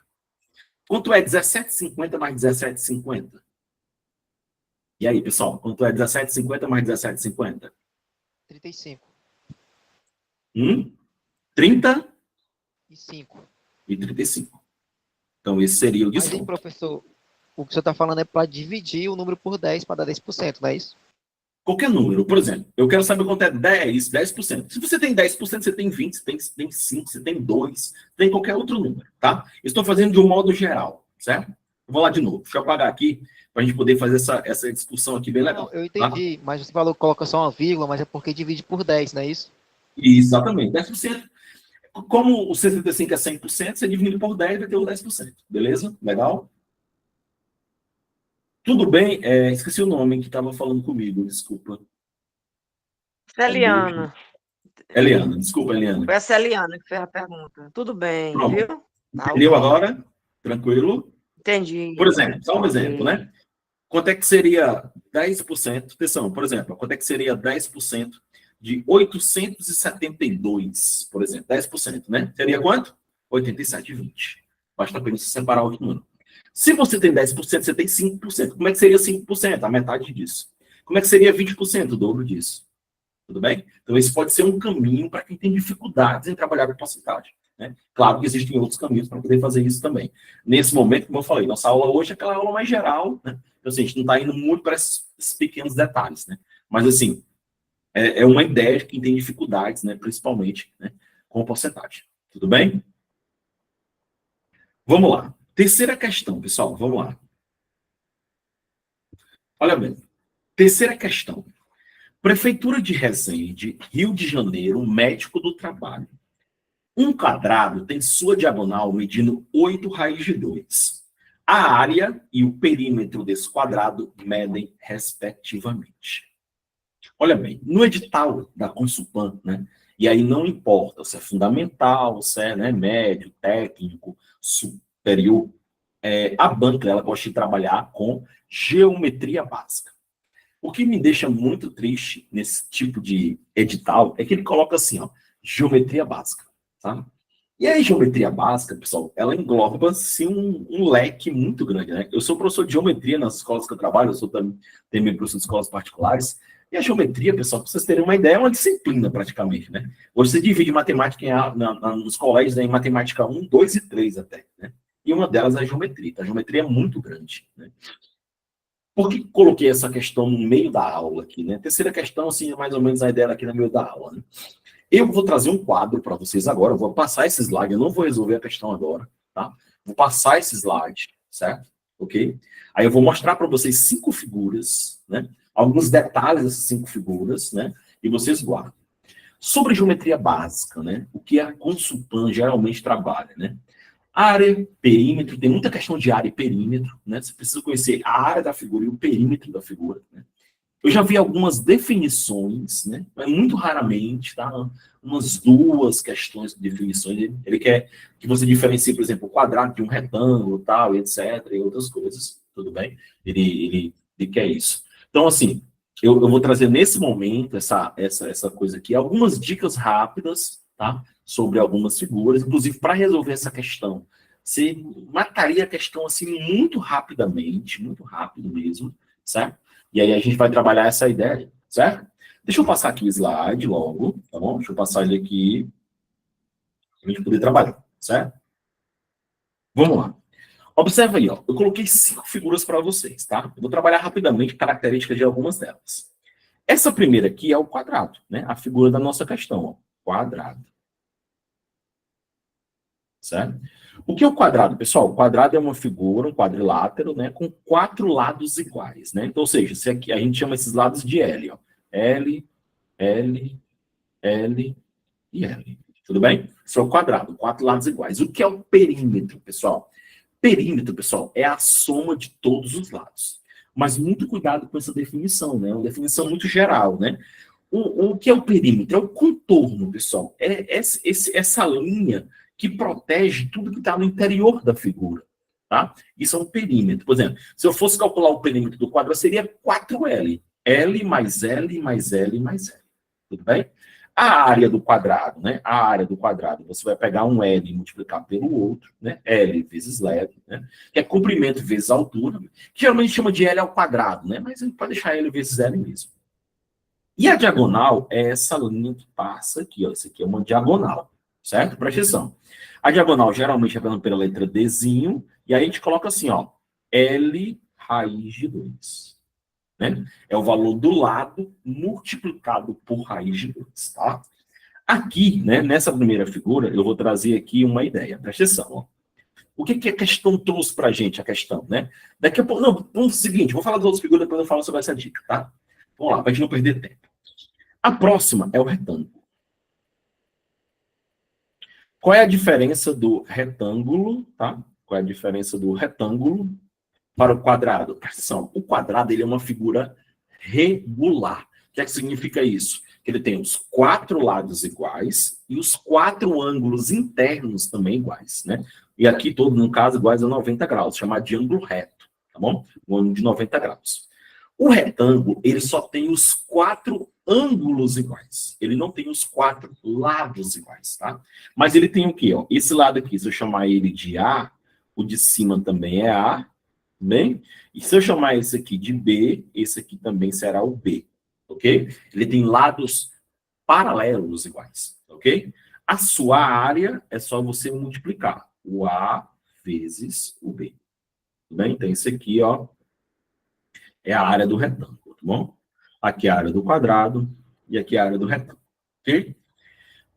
Quanto é 17,50 mais 17,50? E aí, pessoal, quanto é 17,50 mais 17,50? 35. 30 E 5. e 35. Então, esse seria o Mas aí, desconto. professor, o que você está falando é para dividir o número por 10 para dar 10%, não é isso? Qualquer número, por exemplo, eu quero saber quanto é 10%. Se você tem 10%, você tem 20, você tem 5, você tem 2, tem qualquer outro número, tá? Estou fazendo de um modo geral, certo? Vou lá de novo. Deixa eu apagar aqui para a gente poder fazer essa discussão aqui bem Não, legal, eu tá? entendi, mas você falou que coloca só uma vírgula, mas é porque divide por 10, não é isso? Exatamente, 10%. Como o 65 é 100%, você divide por 10 vai ter o 10%. Beleza? Legal? Tudo bem? Esqueci o nome que estava falando comigo, desculpa. Cadê? Celiana. Eliana, desculpa, Eliana. Foi a Celiana que fez a pergunta. Tudo bem, viu? Pronto. Tá Entendeu ok. agora? Tranquilo? Por Entendi. exemplo, só um exemplo, Ok. né? Quanto é que seria 10%? Atenção, por exemplo, quanto é que seria 10% de 872, por exemplo? 10%, né? Seria quanto? 87,20. Basta apenas separar o número. Se você tem 10%, você tem 5%. Como é que seria 5%? A metade disso. Como é que seria 20%? O dobro disso. Tudo bem? Então, esse pode ser um caminho para quem tem dificuldades em trabalhar com porcentagem. Né? Claro que existem outros caminhos para poder fazer isso também. Nesse momento, como eu falei, nossa aula hoje é aquela aula mais geral, né? Então, assim, a gente não está indo muito para esses pequenos detalhes, né? Mas, assim, é uma ideia de quem tem dificuldades, né? Principalmente, né? Com porcentagem. Tudo bem? Vamos lá. Terceira questão, pessoal. Vamos lá. Olha bem. Terceira questão. Prefeitura de Resende, Rio de Janeiro, médico do trabalho. Um quadrado tem sua diagonal medindo 8 raiz de 2. A área e o perímetro desse quadrado medem respectivamente. Olha bem, no edital da Consulpan, né? E aí não importa se é fundamental, se é, né, médio, técnico, superior, a banca ela gosta de trabalhar com geometria básica. O que me deixa muito triste nesse tipo de edital é que ele coloca assim, ó, geometria básica, tá? E a geometria básica, pessoal, ela engloba assim, um leque muito grande, né? Eu sou professor de geometria nas escolas que eu trabalho, eu sou também professor de escolas particulares, e a geometria, pessoal, para vocês terem uma ideia, é uma disciplina praticamente, né? Hoje você divide matemática nos colégios, né, em matemática 1, 2 e 3 até, né? E uma delas é a geometria. A geometria é muito grande, né? Por que coloquei essa questão no meio da aula aqui, né? Terceira questão, assim, é mais ou menos a ideia aqui no meio da aula, né? Eu vou trazer um quadro para vocês agora, eu vou passar esse slide, eu não vou resolver a questão agora, tá? Vou passar esse slide, certo? Ok? Aí eu vou mostrar para vocês 5 figuras, né? Alguns detalhes dessas 5 figuras, né? E vocês guardam. Sobre geometria básica, né? O que a Consulpan geralmente trabalha, né? Área, perímetro, tem muita questão de área e perímetro, né? Você precisa conhecer a área da figura e o perímetro da figura, né? Eu já vi algumas definições, né? Mas muito raramente, tá? Umas 2 questões de definições. Ele quer que você diferencie, por exemplo, o quadrado de um retângulo, tal, etc, e outras coisas, tudo bem? Ele quer isso. Então, assim, eu vou trazer nesse momento essa coisa aqui, algumas dicas rápidas, tá? Sobre algumas figuras, inclusive para resolver essa questão. Você mataria a questão assim muito rapidamente, muito rápido mesmo, certo? E aí a gente vai trabalhar essa ideia, certo? Deixa eu passar aqui o slide logo, tá bom? Deixa eu passar ele aqui para a gente poder trabalhar, certo? Vamos lá. Observa aí, ó. Eu coloquei 5 figuras para vocês, tá? Eu vou trabalhar rapidamente características de algumas delas. Essa primeira aqui é o quadrado, né? A figura da nossa questão, ó. Quadrado. Certo? O que é o quadrado, pessoal? O quadrado é uma figura, um quadrilátero, né, com 4 lados iguais, né? Então, ou seja, se aqui, a gente chama esses lados de L, ó. L, L, L e L. Tudo bem? Isso é o quadrado, 4 lados iguais. O que é o perímetro, pessoal? Perímetro, pessoal, é a soma de todos os lados. Mas muito cuidado com essa definição, né? É uma definição muito geral, né? O que é o perímetro? É o contorno, pessoal. É essa linha que protege tudo que está no interior da figura. Tá? Isso é um perímetro. Por exemplo, se eu fosse calcular o perímetro do quadrado, seria 4L. L mais L mais L mais L. Tudo bem? A área do quadrado, né? A área do quadrado, você vai pegar um L e multiplicar pelo outro, né? L vezes L, né? Que é comprimento vezes altura, que geralmente chama de L ao quadrado, né? Mas a gente pode deixar L vezes L mesmo. E a diagonal é essa linha que passa aqui, ó. Isso aqui é uma diagonal, certo? Presta atenção. A diagonal geralmente é representada pela letra Dzinho, e aí a gente coloca assim, ó, L raiz de 2. Né? É o valor do lado multiplicado por raiz de 2, tá? Aqui, né, nessa primeira figura, eu vou trazer aqui uma ideia. Presta atenção, ó. O que a questão trouxe pra gente, a questão, né? Daqui a pouco, não, vamos seguinte, vou falar das outras figuras, depois eu falo sobre essa dica, tá? Vamos lá, pra gente não perder tempo. A próxima é o retângulo. Qual é a diferença do retângulo, tá? Qual é a diferença do retângulo para o quadrado? Presta atenção, o quadrado ele é uma figura regular. O que é que significa isso? Que ele tem os 4 lados iguais e os 4 ângulos internos também iguais, né? E aqui todo, no caso, iguais a 90 graus, chamado de ângulo reto, tá bom? Um ângulo de 90 graus. O retângulo, ele só tem os 4 ângulos iguais. Ele não tem os 4 lados iguais, tá? Mas ele tem o quê? Ó? Esse lado aqui, se eu chamar ele de A, o de cima também é A, bem? E se eu chamar esse aqui de B, esse aqui também será o B, ok? Ele tem lados paralelos iguais, ok? A sua área é só você multiplicar o A vezes o B, tudo bem? Então, esse aqui, ó, é a área do retângulo, tá bom? Aqui é a área do quadrado e aqui é a área do retângulo, ok?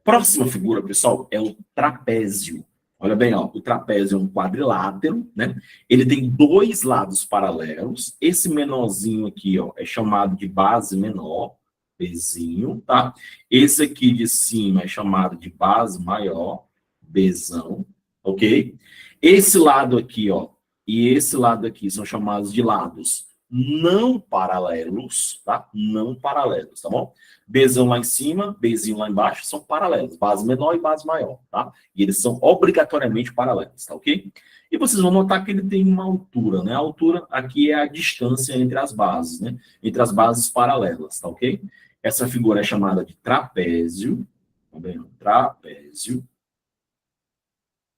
Próxima figura, pessoal, é o trapézio. Olha bem, ó, o trapézio é um quadrilátero, né? Ele tem 2 lados paralelos. Esse menorzinho aqui, ó, é chamado de base menor, Bzinho, tá? Esse aqui de cima é chamado de base maior, Bzão, ok? Esse lado aqui, ó, e esse lado aqui são chamados de lados não paralelos, tá? Não paralelos, tá bom? Bzão lá em cima, Bzinho lá embaixo, são paralelos, base menor e base maior, tá? E eles são obrigatoriamente paralelos, tá ok? E vocês vão notar que ele tem uma altura, né? A altura aqui é a distância entre as bases, né? Entre as bases paralelas, tá ok? Essa figura é chamada de trapézio, tá vendo? Trapézio,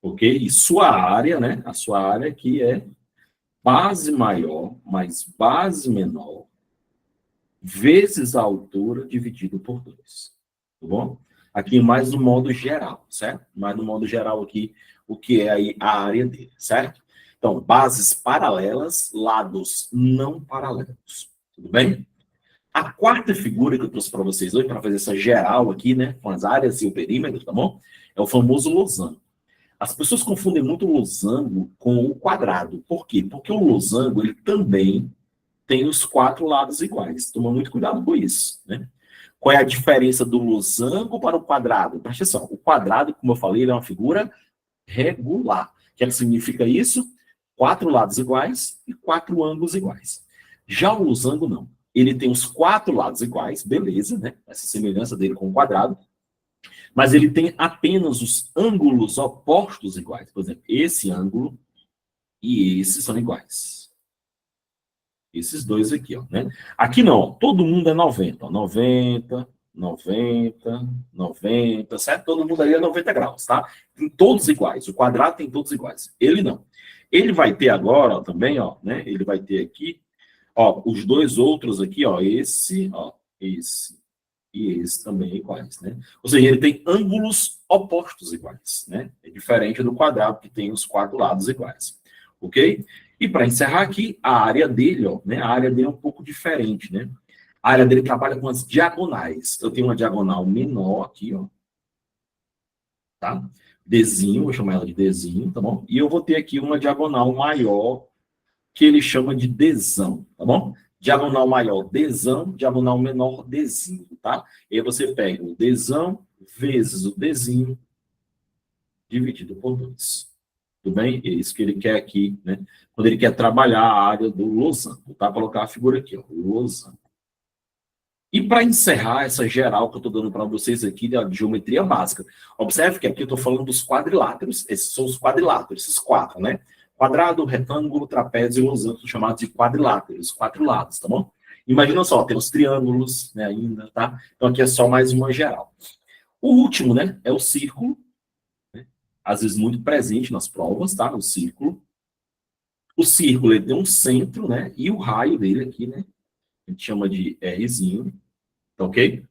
ok? E sua área, né? A sua área aqui é base maior mais base menor vezes a altura dividido por 2. Tá bom? Aqui mais no modo geral, certo? Mais no modo geral aqui, o que é aí a área dele, certo? Então, bases paralelas, lados não paralelos. Tudo bem? A quarta figura que eu trouxe para vocês hoje, para fazer essa geral aqui, né, com as áreas e o perímetro, tá bom? É o famoso losango. As pessoas confundem muito o losango com o quadrado. Por quê? Porque o losango, ele também tem os 4 lados iguais. Toma muito cuidado com isso, né? Qual é a diferença do losango para o quadrado? Presta atenção, o quadrado, como eu falei, ele é uma figura regular. O que é que significa isso? 4 lados iguais e 4 ângulos iguais. Já o losango, não. Ele tem os 4 lados iguais, beleza, né? Essa semelhança dele com o quadrado. Mas ele tem apenas os ângulos opostos iguais. Por exemplo, esse ângulo e esse são iguais. Esses dois aqui, ó, né? Aqui não, ó, todo mundo é 90, ó, 90, 90, 90, certo? Todo mundo aí é 90 graus, tá? Tem todos iguais, o quadrado tem todos iguais. Ele não. Ele vai ter agora, ó, também, ó, né? Ele vai ter aqui, ó, os dois outros aqui, ó, esse e esse também iguais, né? Ou seja, ele tem ângulos opostos iguais, né? É diferente do quadrado que tem os 4 lados iguais, ok? E para encerrar aqui, a área dele, ó, né? A área dele é um pouco diferente, né? A área dele trabalha com as diagonais. Eu tenho uma diagonal menor aqui, ó, tá? Dzinho, vou chamar ela de Dzinho, tá bom? E eu vou ter aqui uma diagonal maior que ele chama de Dzão, tá bom? Diagonal maior, Dzão, diagonal menor, Dzinho, tá? E aí você pega o Dzão vezes o Dzinho dividido por 2. Tudo bem? É isso que ele quer aqui, né? Quando ele quer trabalhar a área do losango, tá? Colocar a figura aqui, ó, losango. E para encerrar essa geral que eu estou dando para vocês aqui da geometria básica, observe que aqui eu estou falando dos quadriláteros, esses são os quadriláteros, esses 4, né? Quadrado, retângulo, trapézio e losango são chamados de quadriláteros, 4 lados, tá bom? Imagina só, tem os triângulos, né, ainda, tá? Então aqui é só mais uma geral. O último, né, é o círculo, né? Às vezes muito presente nas provas, tá? O círculo. O círculo, ele tem um centro, né? E o raio dele aqui, né? A gente chama de Rzinho, tá ok?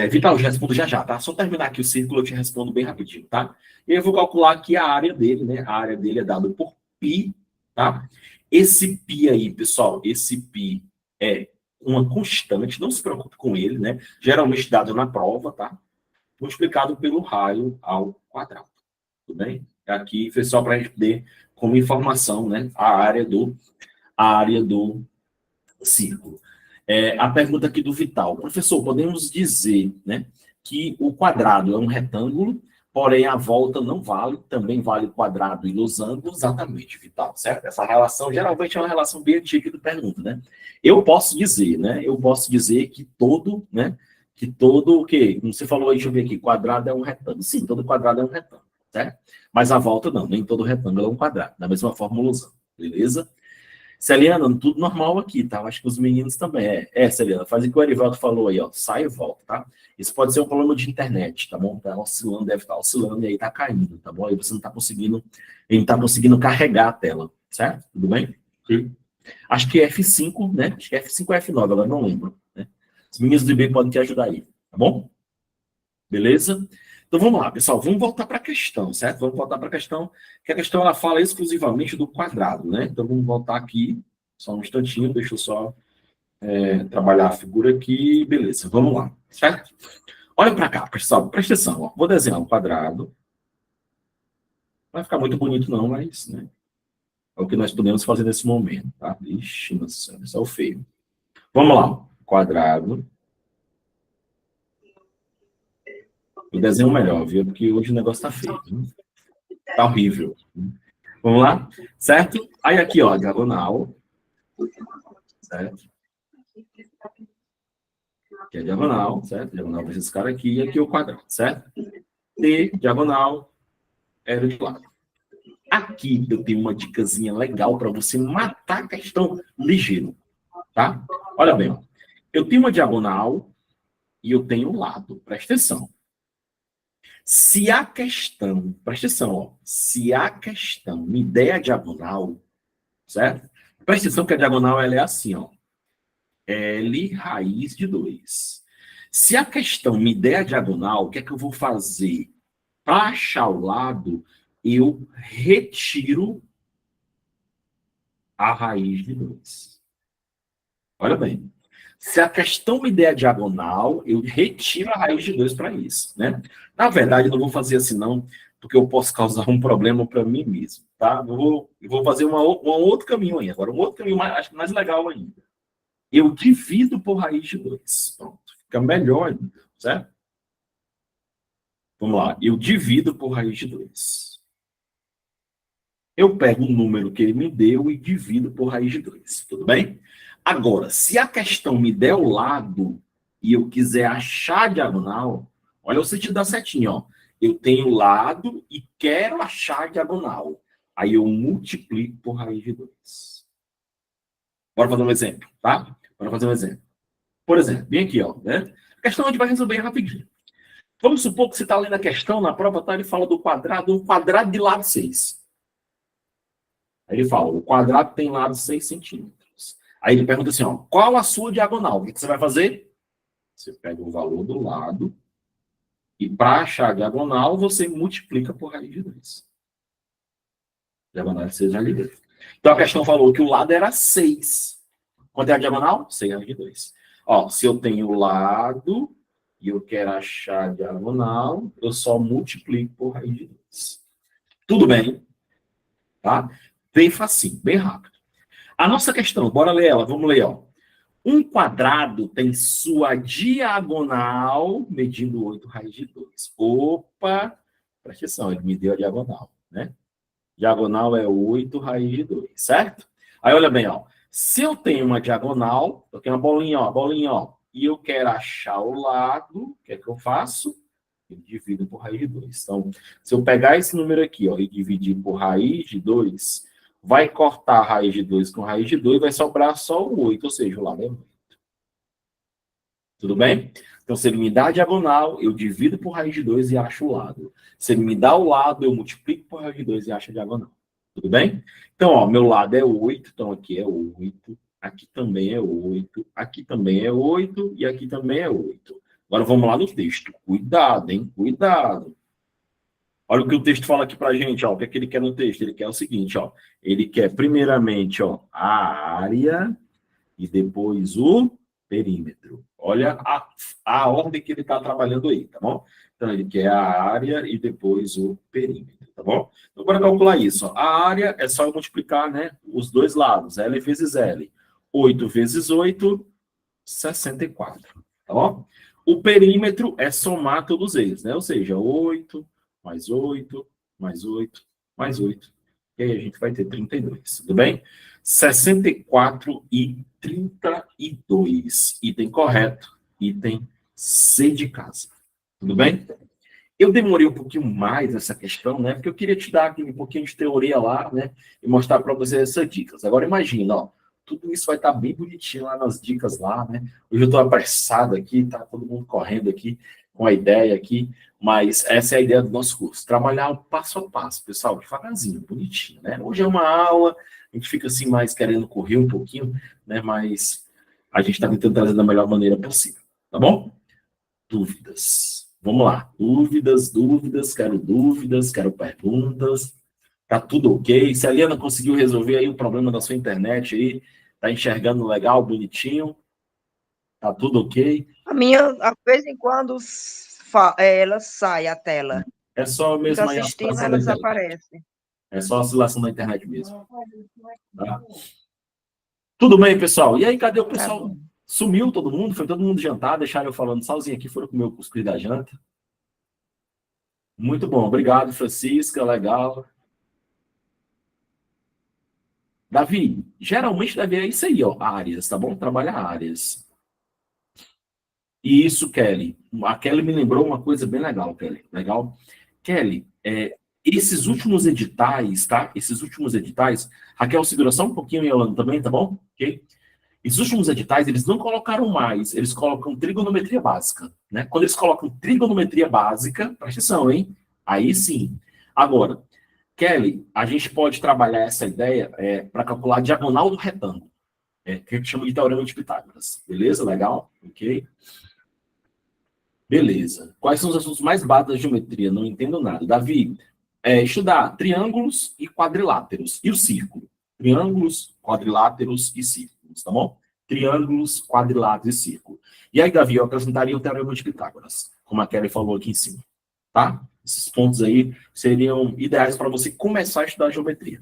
Vital, eu já respondo já já, tá? Só terminar aqui o círculo, eu te respondo bem rapidinho, tá? E eu vou calcular aqui a área dele, né? A área dele é dada por π, tá? Esse π aí, pessoal, esse π é uma constante, não se preocupe com ele, né? Geralmente dado na prova, tá? Multiplicado pelo raio ao quadrado, tudo bem? Aqui foi só para a gente ter como informação, né? A área do círculo. A pergunta aqui do Vital. Professor, podemos dizer, né, que o quadrado é um retângulo, porém a volta não vale, também vale quadrado e losango? Exatamente, Vital, certo? Essa relação geralmente é uma relação bem antiga do pergunta, né? Eu posso dizer, né? Eu posso dizer que todo, né? Que todo o quê? Como você falou aí, deixa eu ver aqui, quadrado é um retângulo. Sim, todo quadrado é um retângulo, certo? Mas a volta não, nem todo retângulo é um quadrado. Da mesma forma, o losango, beleza? Celiana, tudo normal aqui, tá? Acho que os meninos também. Celiana, faz o que o Erivaldo falou aí, ó. Sai e volta, tá? Isso pode ser um problema de internet, tá bom? Tá oscilando, deve estar oscilando e aí tá caindo, tá bom? Aí você não tá conseguindo, ele não tá conseguindo carregar a tela, certo? Tudo bem? Sim. Acho que F5, né? Acho que F5 ou F9, agora não lembro, né? Os meninos do IB podem te ajudar aí, tá bom? Beleza? Então vamos lá, pessoal, vamos voltar para a questão, certo? Vamos voltar para a questão, que a questão ela fala exclusivamente do quadrado, né? Então vamos voltar aqui, só um instantinho, deixa eu só trabalhar a figura aqui, beleza, vamos lá, certo? Olha para cá, pessoal, presta atenção, ó. Vou desenhar um quadrado, não vai ficar muito bonito não, mas, né, é o que nós podemos fazer nesse momento, tá? Ixi, nossa, isso é o feio. Vamos lá, quadrado. Eu desenho melhor, viu? Porque hoje o negócio tá feio, viu? Tá horrível. Vamos lá? Certo? Aí aqui, ó, diagonal. Certo? Aqui é diagonal, certo? Diagonal para esse cara aqui. E aqui o quadrado, certo? T, diagonal, R de lado. Aqui eu tenho uma dicasinha legal para você matar a questão ligeiro, tá? Olha bem, ó. Eu tenho uma diagonal e eu tenho um lado. Presta atenção. Se a questão, presta atenção, ó. Se a questão me der a diagonal, certo? Presta atenção que a diagonal ela é assim, ó. L raiz de 2. Se a questão me der a diagonal, o que é que eu vou fazer? Para achar o lado, eu retiro a raiz de 2. Olha bem. Se a questão me der a diagonal, eu retiro a raiz de 2 para isso, né? Na verdade, eu não vou fazer assim, não, porque eu posso causar um problema para mim mesmo, tá? Eu vou fazer um outro caminho aí. Agora, um outro caminho acho que mais legal ainda. Eu divido por raiz de 2. Pronto. Fica melhor ainda, certo? Vamos lá. Eu divido por raiz de 2. Eu pego o número que ele me deu e divido por raiz de 2. Tudo bem? Agora, se a questão me der o lado e eu quiser achar a diagonal, olha o sentido da setinha, ó. Eu tenho o lado e quero achar a diagonal. Aí eu multiplico por raiz de 2. Bora fazer um exemplo, tá? Bora fazer um exemplo. Por exemplo, bem aqui, ó, né? A questão a gente vai resolver rapidinho. Vamos supor que você está lendo a questão, na prova tá, ele fala do quadrado, um quadrado de lado 6. Aí ele fala, o quadrado tem lado 6 centímetros. Aí ele pergunta assim, ó, qual a sua diagonal? O que você vai fazer? Você pega o valor do lado e para achar a diagonal, você multiplica por raiz de 2. Diagonal de 6 raiz de 2. Então a questão falou que o lado era 6. Quanto é a diagonal? 6 raiz de 2. Ó, se eu tenho o lado e eu quero achar a diagonal, eu só multiplico por raiz de 2. Tudo bem? Tá? Bem facinho, bem rápido. A nossa questão, bora ler ela, vamos ler, ó. Um quadrado tem sua diagonal medindo 8 raiz de 2. Opa, presta atenção, ele me deu a diagonal, né? Diagonal é 8 raiz de 2, certo? Aí olha bem, ó. Se eu tenho uma diagonal, eu tenho uma bolinha, ó, e eu quero achar o lado, o que é que eu faço? Eu divido por raiz de 2. Então, se eu pegar esse número aqui, ó, e dividir por raiz de 2, vai cortar a raiz de 2 com raiz de 2, vai sobrar só o 8, ou seja, o lado é 8. Tudo bem? Então, se ele me dá a diagonal, eu divido por raiz de 2 e acho o lado. Se ele me dá o lado, eu multiplico por raiz de 2 e acho a diagonal. Tudo bem? Então, ó, meu lado é 8, então aqui é 8, aqui também é 8, aqui também é 8 e aqui também é 8. Agora vamos lá no texto. Cuidado, hein? Cuidado. Olha o que o texto fala aqui pra gente, ó. O que é que ele quer no texto? Ele quer o seguinte, ó. Ele quer, primeiramente, ó, a área e depois o perímetro. Olha a ordem que ele está trabalhando aí, tá bom? Então, ele quer a área e depois o perímetro, tá bom? Então, para calcular isso, ó, a área é só eu multiplicar, né, os dois lados, L vezes L. 8 vezes 8, 64, tá bom? O perímetro é somar todos eles, né? Ou seja, 8, mais 8, mais 8, mais 8. E aí a gente vai ter 32, tudo bem? 64 e 32. Item correto, item C de casa. Tudo bem? Eu demorei um pouquinho mais nessa questão, né? Porque eu queria te dar aqui um pouquinho de teoria lá, né? E mostrar para você essas dicas. Agora imagina, ó. Tudo isso vai estar bem bonitinho lá nas dicas lá, né? Hoje eu estou apressado aqui, tá todo mundo correndo aqui com a ideia aqui, mas essa é a ideia do nosso curso. Trabalhar passo a passo, pessoal, devagarzinho, bonitinho, né? Hoje é uma aula, a gente fica assim mais querendo correr um pouquinho, né? Mas a gente está tentando trazer da melhor maneira possível, tá bom? Dúvidas. Vamos lá. Dúvidas, quero perguntas. Tá tudo ok? Se a Liana conseguiu resolver aí o problema da sua internet aí, tá enxergando legal, bonitinho? Tá tudo ok? A minha, de vez em quando, ela sai a tela. É só Fica mesmo aí a assistindo, oscilação ela da internet. desaparece. É só a oscilação da internet mesmo. Tá? Tudo bem, pessoal? E aí, cadê o Tá pessoal? bom. Sumiu todo mundo? Foi todo mundo jantar? Deixaram eu falando sozinho aqui? Foram comer o cuscuz da janta? Muito bom. Obrigado, Francisca. Legal. Davi, geralmente Davi é isso aí, ó, áreas, tá bom? Trabalha áreas. E isso, Kelly. A Kelly me lembrou uma coisa bem legal, Kelly. Legal? Kelly, esses últimos editais, tá? Esses últimos editais, Raquel, segura só um pouquinho e Yolanda também, tá bom? Ok? Esses últimos editais, eles não colocaram mais, eles colocam trigonometria básica, né? Quando eles colocam trigonometria básica, presta atenção, hein? Aí sim. Agora, Kelly, a gente pode trabalhar essa ideia para calcular a diagonal do retângulo, que a gente chama de teorema de Pitágoras. Beleza? Legal? Ok? Beleza. Quais são os assuntos mais básicos da geometria? Não entendo nada. Davi, estudar triângulos e quadriláteros. E o círculo? Triângulos, quadriláteros e círculos, tá bom? triângulos, quadriláteros e círculo. E aí, Davi, eu acrescentaria o Teorema de Pitágoras, como a Kelly falou aqui em cima. Tá? Esses pontos aí seriam ideais para você começar a estudar geometria.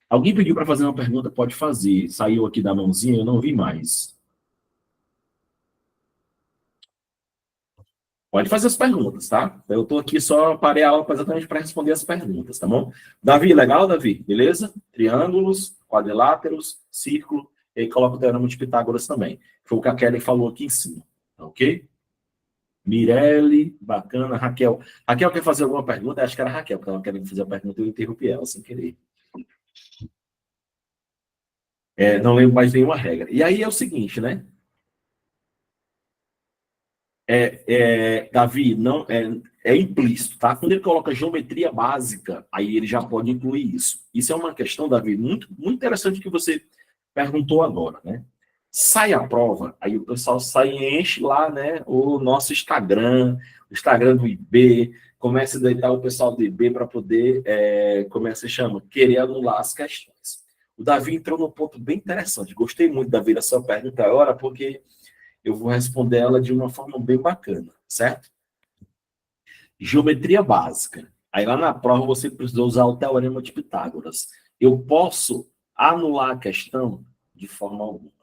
Alguém pediu para fazer uma pergunta? Pode fazer. Saiu aqui da mãozinha, eu não vi mais. Pode fazer as perguntas, tá? Eu estou aqui só, parei a aula exatamente para responder as perguntas, tá bom? Davi, legal, Davi? Beleza? Triângulos, quadriláteros, círculo, e aí coloca o Teorema de Pitágoras também. Foi o que a Kelly falou aqui em cima, ok? Mirelle, bacana. Raquel. Raquel quer fazer alguma pergunta? Acho que era a Raquel, porque ela querendo fazer a pergunta e eu interrompi ela sem querer. Não lembro mais nenhuma regra. E aí é o seguinte, né? Davi, não é implícito, tá? Quando ele coloca geometria básica, aí ele já pode incluir isso. Isso é uma questão, Davi, muito, muito interessante que você perguntou agora, né? Sai a prova, aí o pessoal sai e enche lá, né, o nosso Instagram, o Instagram do IB, começa a deitar o pessoal do IB para poder, como é que se chama? Querer anular as questões. O Davi entrou num ponto bem interessante. Gostei muito, Davi, da sua pergunta agora, porque eu vou responder ela de uma forma bem bacana, certo? Geometria básica. Aí lá na prova você precisou usar o Teorema de Pitágoras. Eu posso anular a questão de forma alguma.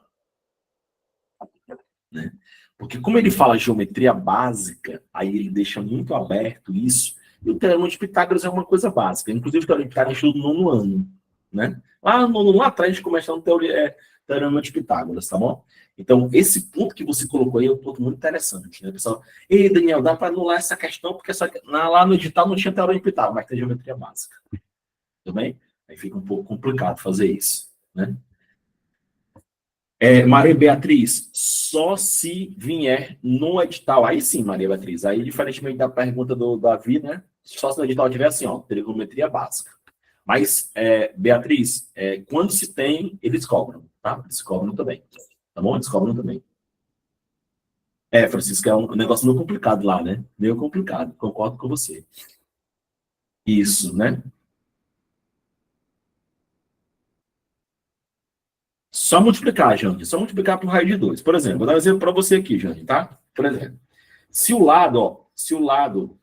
Né? Porque como ele fala geometria básica, aí ele deixa muito aberto isso, e o Teorema de Pitágoras é uma coisa básica. Inclusive o Teorema de Pitágoras estuda no nono ano. Né? Lá atrás a gente começa no Teorema de Pitágoras, tá bom? Então, esse ponto que você colocou aí é um ponto muito interessante, né, pessoal? Ei, Daniel, dá para anular essa questão, porque lá no edital não tinha Teorema de Pitágoras, mas tem geometria básica. Tudo bem? Aí fica um pouco complicado fazer isso, né? Maria Beatriz, só se vier no edital. Aí sim, Maria Beatriz. Aí, diferentemente da pergunta do Davi, né? Só se no edital tiver assim, ó, trigonometria básica. Mas, Beatriz, quando se tem, eles cobram, tá? Eles cobram também. Tá bom? Eles cobram também. Francisco, é um negócio meio complicado lá, né? Meio complicado, concordo com você. Isso, né? Só multiplicar, Jane. Só multiplicar por raiz de 2. Por exemplo, vou dar um exemplo para você aqui, Jane, tá? Por exemplo, se o lado,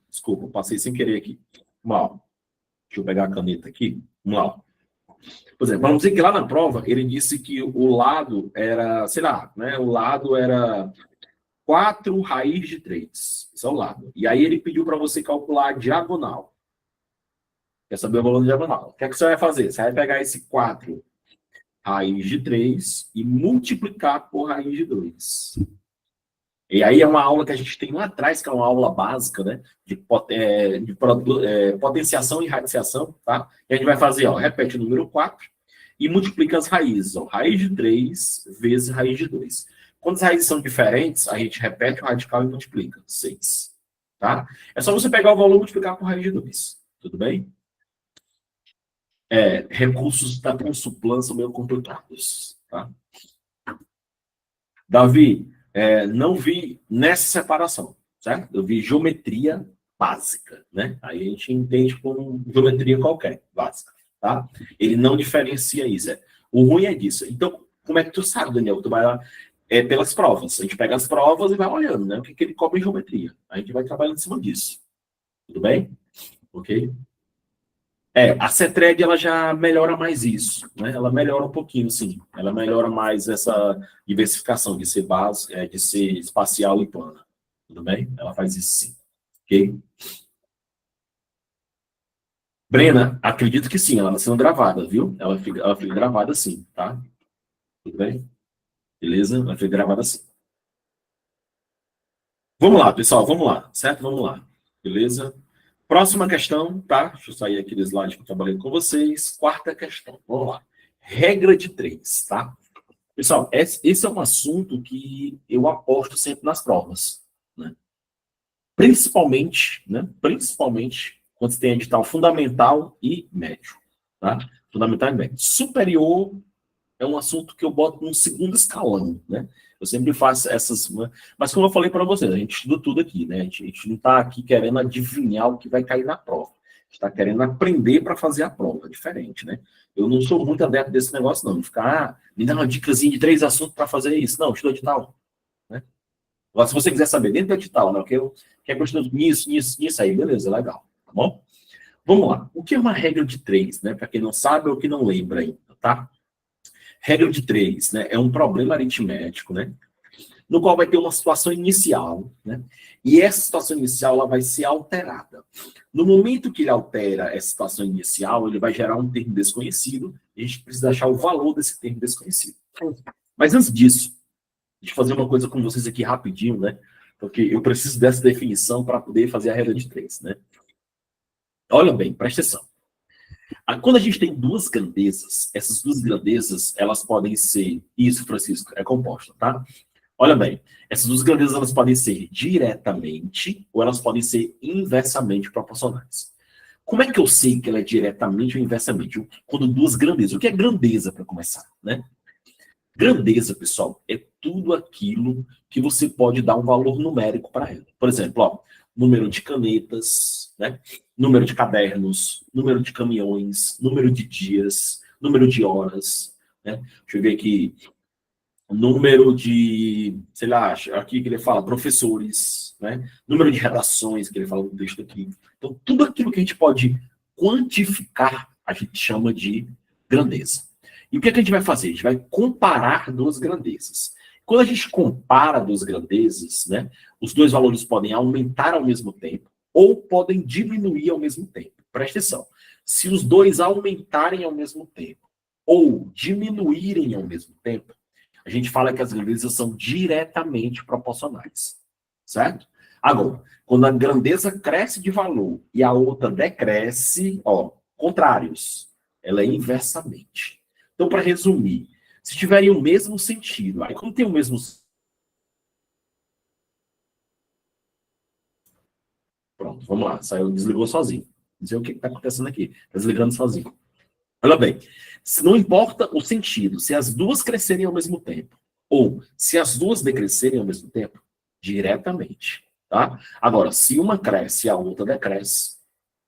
desculpa, passei sem querer aqui. Vamos lá. Deixa eu pegar a caneta aqui. Vamos lá. Por exemplo, vamos dizer que lá na prova ele disse que o lado era, sei lá, né? O lado era 4 raiz de 3. Isso é o lado. E aí ele pediu para você calcular a diagonal. Quer saber o valor da diagonal? O que é que você vai fazer? Você vai pegar esse 4 raiz de 3 e multiplicar por raiz de 2. E aí é uma aula que a gente tem lá atrás, que é uma aula básica, né? De potenciação e radiciação, tá? E a gente vai fazer, ó, repete o número 4 e multiplica as raízes, ó. Raiz de 3 vezes raiz de 2. Quando as raízes são diferentes, a gente repete o radical e multiplica. 6. Tá? É só você pegar o valor e multiplicar por raiz de 2. Tudo bem? Recursos da Consulplan são meio complicados. Tá? Davi, não vi nessa separação, certo? Eu vi geometria básica, né? Aí a gente entende como geometria qualquer, básica, tá? Ele não diferencia isso. O ruim é disso. Então, como é que tu sabe, Daniel? Tu vai lá, pelas provas. A gente pega as provas e vai olhando, né? O que ele cobra em geometria. A gente vai trabalhando em cima disso. Tudo bem? Ok? A CETREG, ela já melhora mais isso, né? Ela melhora um pouquinho, sim. Ela melhora mais essa diversificação de ser de ser espacial e plana. Tudo bem? Ela faz isso, sim. Ok? Brena, acredito que sim, ela está sendo gravada, viu? Ela fica gravada sim, tá? Tudo bem? Beleza? Ela fica gravada sim. Vamos lá, pessoal, vamos lá, certo? Vamos lá. Beleza? Próxima questão, tá? Deixa eu sair aqui do slide que eu trabalhei com vocês. Quarta questão, vamos lá. Regra de 3, tá? Pessoal, esse é um assunto que eu aposto sempre nas provas, né? Principalmente quando você tem edital fundamental e médio, tá? Fundamental e médio. Superior é um assunto que eu boto num segundo escalão, né? Eu sempre faço essas... Mas como eu falei para vocês, a gente estuda tudo aqui, né? A gente não está aqui querendo adivinhar o que vai cair na prova. Está querendo aprender para fazer a prova, diferente, né? Eu não sou muito adepto desse negócio, não. De ficar, me dando uma dicasinha de 3 assuntos para fazer isso. Não, estudo edital. Né? Agora, se você quiser saber dentro do edital, né? Que é questão nisso aí, beleza, legal. Tá bom? Vamos lá. O que é uma regra de 3, né? Para quem não sabe ou que não lembra ainda, tá? Regra de 3, né? É um problema aritmético, né? No qual vai ter uma situação inicial, né? E essa situação inicial ela vai ser alterada. No momento que ele altera essa situação inicial, ele vai gerar um termo desconhecido, e a gente precisa achar o valor desse termo desconhecido. Mas antes disso, deixa eu fazer uma coisa com vocês aqui rapidinho, né? Porque eu preciso dessa definição para poder fazer a regra de 3, né? Olha bem, presta atenção. Quando a gente tem duas grandezas, essas duas grandezas, elas podem ser... Isso, Francisco, é composta, tá? Olha bem, essas duas grandezas elas podem ser diretamente ou elas podem ser inversamente proporcionais. Como é que eu sei que ela é diretamente ou inversamente? Quando duas grandezas. O que é grandeza, para começar, né? Grandeza, pessoal, é tudo aquilo que você pode dar um valor numérico para ela. Por exemplo, ó, número de canetas, né? Número de cadernos, número de caminhões, número de dias, número de horas, né? Deixa eu ver aqui. Número de, sei lá, aqui que ele fala, professores, né? Número de redações, que ele fala no texto aqui. Então, tudo aquilo que a gente pode quantificar, a gente chama de grandeza. E o que é que a gente vai fazer? A gente vai comparar duas grandezas. Quando a gente compara duas grandezas, né? Os dois valores podem aumentar ao mesmo tempo ou podem diminuir ao mesmo tempo. Presta atenção. Se os dois aumentarem ao mesmo tempo ou diminuírem ao mesmo tempo, a gente fala que as grandezas são diretamente proporcionais, certo? Agora, quando a grandeza cresce de valor e a outra decresce, ó, contrários, ela é inversamente. Então, para resumir, se tiverem o mesmo sentido, aí como tem o mesmo... Pronto, vamos lá, saiu, desligou sozinho. Não sei o que está acontecendo aqui, está desligando sozinho. Olha bem, não importa o sentido, se as duas crescerem ao mesmo tempo, ou se as duas decrescerem ao mesmo tempo, diretamente, tá? Agora, se uma cresce e a outra decresce,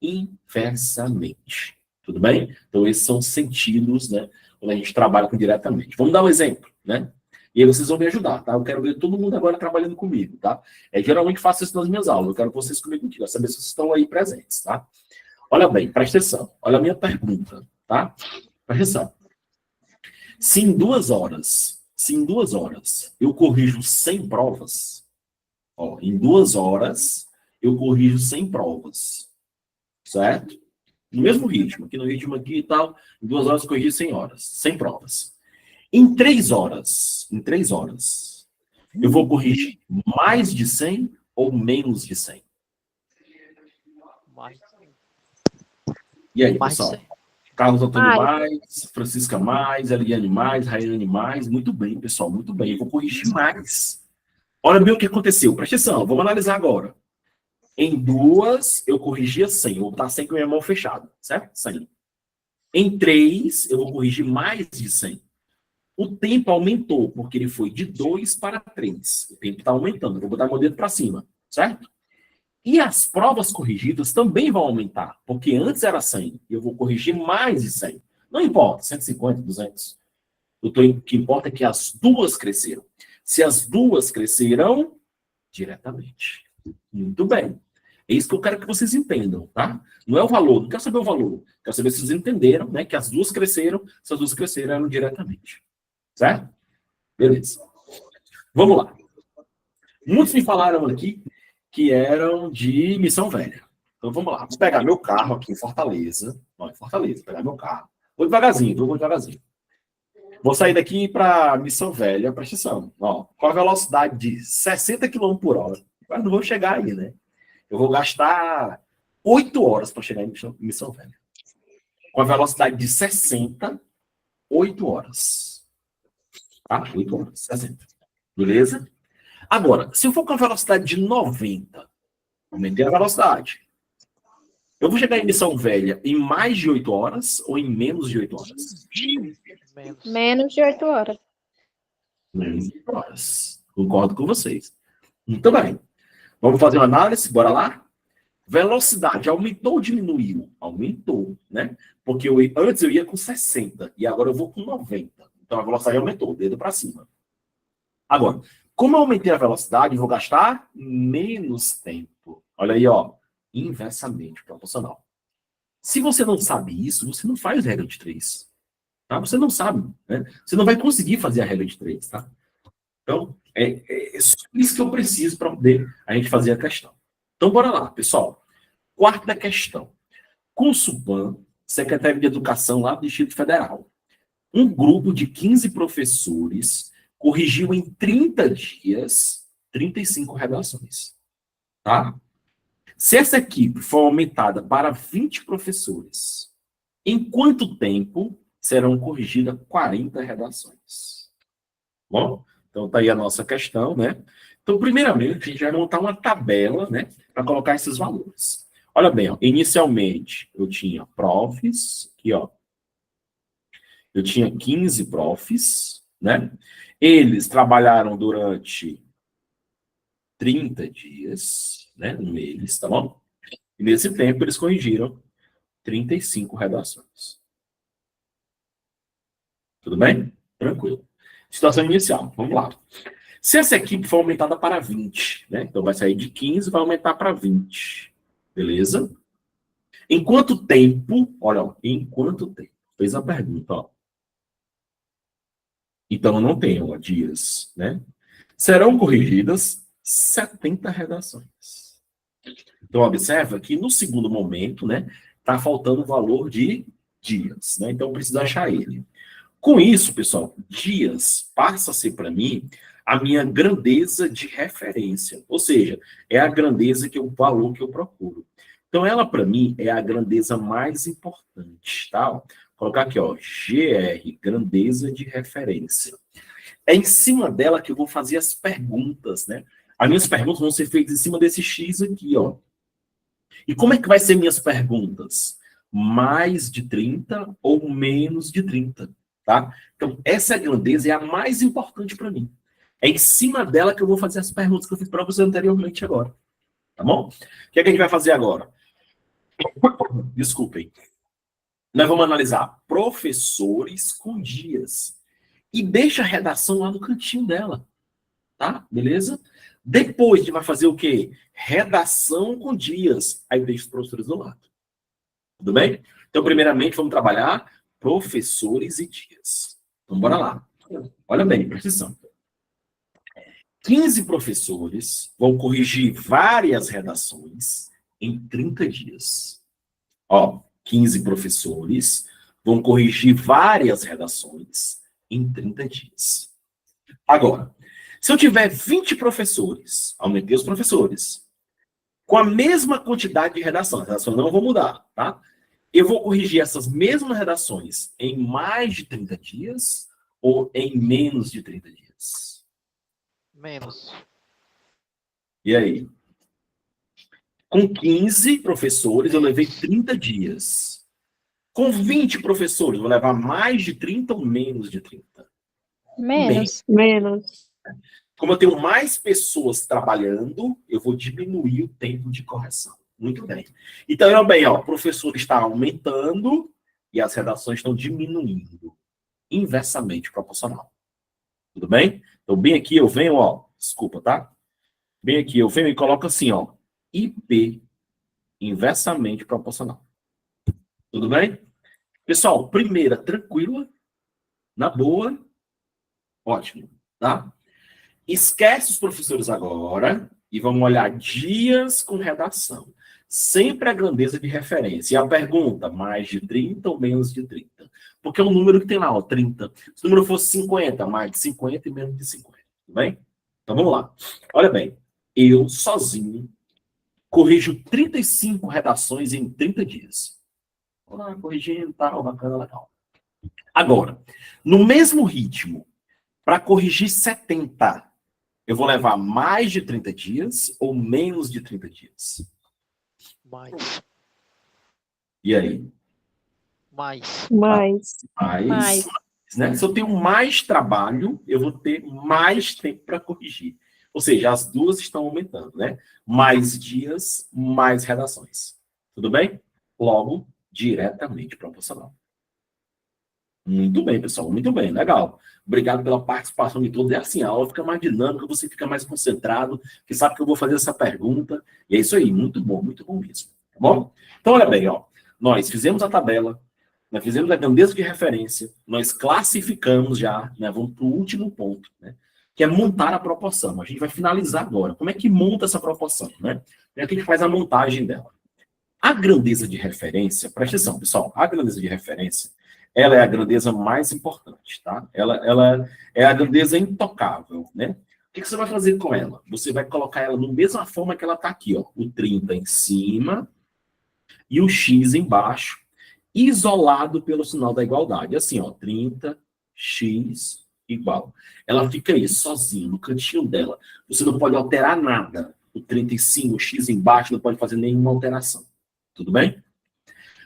inversamente, tudo bem? Então, esses são sentidos, né, quando a gente trabalha com diretamente. Vamos dar um exemplo, né? E aí vocês vão me ajudar, tá? Eu quero ver todo mundo agora trabalhando comigo, tá? Geralmente faço isso nas minhas aulas, eu quero vocês comigo aqui, saber se vocês estão aí presentes, tá? Olha bem, presta atenção, olha a minha pergunta. Tá? Presta atenção. Se em 2 horas eu corrijo 100 provas, ó, em 2 horas eu corrijo 100 provas, certo? No mesmo ritmo, aqui no ritmo aqui e tal, em 2 horas eu corrigi 100 provas. Em 3 horas, eu vou corrigir mais de 100 ou menos de 100? E aí, pessoal? Carlos Antônio mais, Francisca mais, Eliane mais, Raiane mais. Muito bem, pessoal, muito bem. Eu vou corrigir mais. Olha bem o que aconteceu. Presta atenção, vamos analisar agora. Em 2, eu corrigia 100. Eu vou botar 100 com a minha mão fechada, certo? 100. Em 3, eu vou corrigir mais de 100. O tempo aumentou, porque ele foi de 2 para 3. O tempo está aumentando. Eu vou botar meu dedo para cima, certo? E as provas corrigidas também vão aumentar, porque antes era 100, e eu vou corrigir mais de 100. Não importa, 150, 200. O que importa é que as duas cresceram. Se as duas cresceram, diretamente. Muito bem. É isso que eu quero que vocês entendam, tá? Não é o valor, não quero saber o valor. Quero saber se vocês entenderam, né, que as duas cresceram, se as duas cresceram diretamente. Certo? Beleza. Vamos lá. Muitos me falaram aqui que eram de Missão Velha. Então vamos lá, vou pegar meu carro aqui em Fortaleza. Não, em Fortaleza, pegar meu carro. Vou devagarzinho, vou devagarzinho. Vou sair daqui para Missão Velha, presta atenção. Ó, com a velocidade de 60 km por hora. Mas não vou chegar aí, né? Eu vou gastar 8 horas para chegar em Missão Velha. Com a velocidade de 60, 8 horas. Tá? 8 horas, 60. Beleza? Agora, se eu for com a velocidade de 90, aumentei a velocidade. Eu vou chegar em Missão Velha em mais de 8 horas ou em menos de 8 horas? Menos de 8 horas. Menos de 8 horas. Concordo com vocês. Muito bem. Vamos fazer uma análise? Bora lá? Velocidade aumentou ou diminuiu? Aumentou, né? Porque antes eu ia com 60 e agora eu vou com 90. Então a velocidade aumentou, dedo para cima. Agora, como eu aumentei a velocidade, eu vou gastar menos tempo. Olha aí, ó, inversamente proporcional. Se você não sabe isso, você não faz regra de 3. Tá? Você não sabe, né? Você não vai conseguir fazer a regra de 3, tá? Então, é só isso que eu preciso para poder a gente fazer a questão. Então, bora lá, pessoal. Quarta questão. Consulpan, secretário de Educação lá do Distrito Federal. Um grupo de 15 professores corrigiu em 30 dias 35 redações. Tá? Se essa equipe for aumentada para 20 professores, em quanto tempo serão corrigidas 40 redações? Bom, então tá aí a nossa questão, né? Então, primeiramente, a gente vai montar uma tabela, né, para colocar esses valores. Olha bem, ó, inicialmente eu tinha profs, aqui, ó. Eu tinha 15 profs, né? Eles trabalharam durante 30 dias, né, um mês, tá bom? E nesse tempo eles corrigiram 35 redações. Tudo bem? Tranquilo. Situação inicial, vamos lá. Se essa equipe for aumentada para 20, né? Então vai sair de 15 e vai aumentar para 20. Beleza? Em quanto tempo? Olha, ó, em quanto tempo? Fez a pergunta, ó. Então não tenho, ó, dias, né? Serão corrigidas 70 redações. Então observa que no segundo momento, né, tá faltando o valor de dias, né? Então eu preciso achar ele. Com isso, pessoal, dias passa a ser para mim a minha grandeza de referência. Ou seja, é a grandeza o valor que eu procuro. Então, ela, para mim, é a grandeza mais importante, tá? Vou colocar aqui, ó, GR, grandeza de referência. É em cima dela que eu vou fazer as perguntas, né? As minhas perguntas vão ser feitas em cima desse X aqui, ó. E como é que vai ser minhas perguntas? Mais de 30 ou menos de 30, tá? Então, essa grandeza é a mais importante para mim. É em cima dela que eu vou fazer as perguntas que eu fiz para você anteriormente agora. Tá bom? O que é que a gente vai fazer agora? Desculpem. Nós vamos analisar professores com dias. E deixa a redação lá no cantinho dela. Tá? Beleza? Depois a gente vai fazer o quê? Redação com dias. Aí deixa os professores do lado. Tudo bem? Então, primeiramente, vamos trabalhar professores e dias. Então, bora lá. Olha bem, presta atenção. 15 professores vão corrigir várias redações em 30 dias. Ó, 15 professores vão corrigir várias redações em 30 dias. Agora, se eu tiver 20 professores, aumentei os professores, com a mesma quantidade de redações, as redações não vão mudar, tá? Eu vou corrigir essas mesmas redações em mais de 30 dias ou em menos de 30 dias? Menos. E aí? Com 15 professores, eu levei 30 dias. Com 20 professores, eu vou levar mais de 30 ou menos de 30? Menos. Menos. Como eu tenho mais pessoas trabalhando, eu vou diminuir o tempo de correção. Muito bem. Então, olha bem, ó, o professor está aumentando e as redações estão diminuindo. Inversamente proporcional. Tudo bem? Então, bem aqui eu venho, ó, desculpa, tá? Bem aqui eu venho e coloco assim, ó, IP, inversamente proporcional. Tudo bem? Pessoal, primeira, tranquila, na boa, ótimo, tá? Esquece os professores agora e vamos olhar dias com redação. Sempre a grandeza de referência. E a pergunta, mais de 30 ou menos de 30? Porque é o número que tem lá, ó, 30. Se o número fosse 50, mais de 50 e menos de 50. Tudo bem? Então vamos lá. Olha bem, eu sozinho corrijo 35 redações em 30 dias. Ah, corrigindo, tal, bacana, legal. Agora, no mesmo ritmo, para corrigir 70, eu vou levar mais de 30 dias ou menos de 30 dias? Mais. E aí? Mais. Mais. Mais. Né? Se eu tenho mais trabalho, eu vou ter mais tempo para corrigir. Ou seja, as duas estão aumentando, né? Mais dias, mais redações. Tudo bem? Logo, diretamente proporcional. Muito bem, pessoal. Muito bem. Legal. Obrigado pela participação de todos. É assim, a aula fica mais dinâmica, você fica mais concentrado, que sabe que eu vou fazer essa pergunta. E é isso aí. Muito bom mesmo. Tá bom? Então, olha bem, ó. Nós fizemos a tabela, nós fizemos a grandeza de referência, nós classificamos já, né? Vamos para o último ponto, né? Que é montar a proporção. A gente vai finalizar agora. Como é que monta essa proporção, né? Como é que a gente faz a montagem dela? A grandeza de referência, presta atenção, pessoal, a grandeza de referência, ela é a grandeza mais importante, tá? Ela é a grandeza intocável, né? O que você vai fazer com ela? Você vai colocar ela da mesma forma que ela está aqui, ó. O 30 em cima e o X embaixo, isolado pelo sinal da igualdade. Assim, ó, 30x igual. Ela fica aí, sozinha, no cantinho dela. Você não pode alterar nada. O 35, o X embaixo, não pode fazer nenhuma alteração. Tudo bem?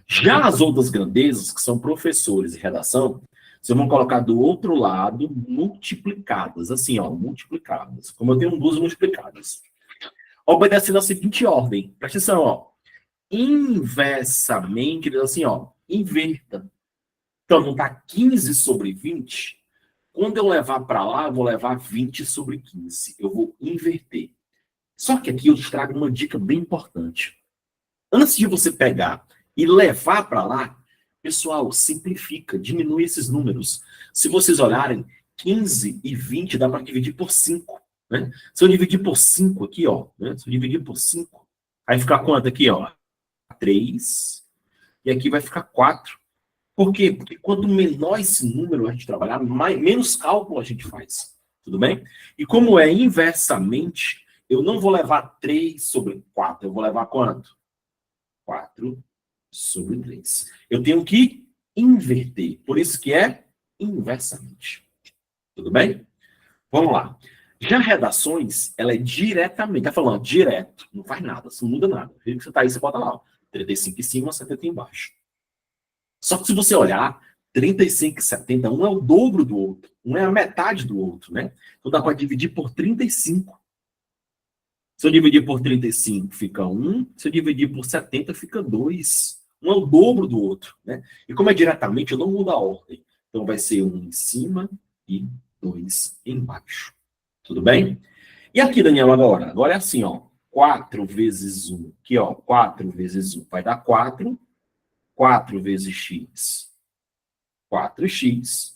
Já as outras grandezas, que são professores e redação, vocês vão colocar do outro lado multiplicadas. Assim, ó, multiplicadas. Como eu tenho duas multiplicadas. Obedecendo a seguinte ordem. Presta atenção, ó. Inversamente, assim, ó, inverta. Então, não está 15 sobre 20. Quando eu levar para lá, eu vou levar 20 sobre 15. Eu vou inverter. Só que aqui eu te trago uma dica bem importante. Antes de você pegar e levar para lá, pessoal, simplifica, diminui esses números. Se vocês olharem, 15 e 20 dá para dividir por 5. Né? Se eu dividir por 5 aqui, ó, né? Se eu dividir por 5, aí fica quanto aqui, ó? 3, e aqui vai ficar 4. Por quê? Porque quanto menor esse número a gente trabalhar, menos cálculo a gente faz. Tudo bem? E como é inversamente, eu não vou levar 3 sobre 4. Eu vou levar quanto? 4 sobre 3. Eu tenho que inverter. Por isso que é inversamente. Tudo bem? Vamos lá. Já redações, ela é diretamente. Tá falando direto. Não faz nada. Não muda nada. O que você tá aí, você bota lá. Ó, 35 em cima, 70 embaixo. Só que se você olhar, 35 e 70, um é o dobro do outro. Um é a metade do outro, né? Então dá para dividir por 35. Se eu dividir por 35, fica 1. Se eu dividir por 70, fica 2. Um é o dobro do outro, né? E como é diretamente, eu não mudo a ordem. Então vai ser 1 em cima e 2 embaixo. Tudo bem? E aqui, Daniel, agora? Agora é assim, ó. 4 vezes 1. Aqui, ó. 4 vezes 1 vai dar 4. 4 vezes x. 4x.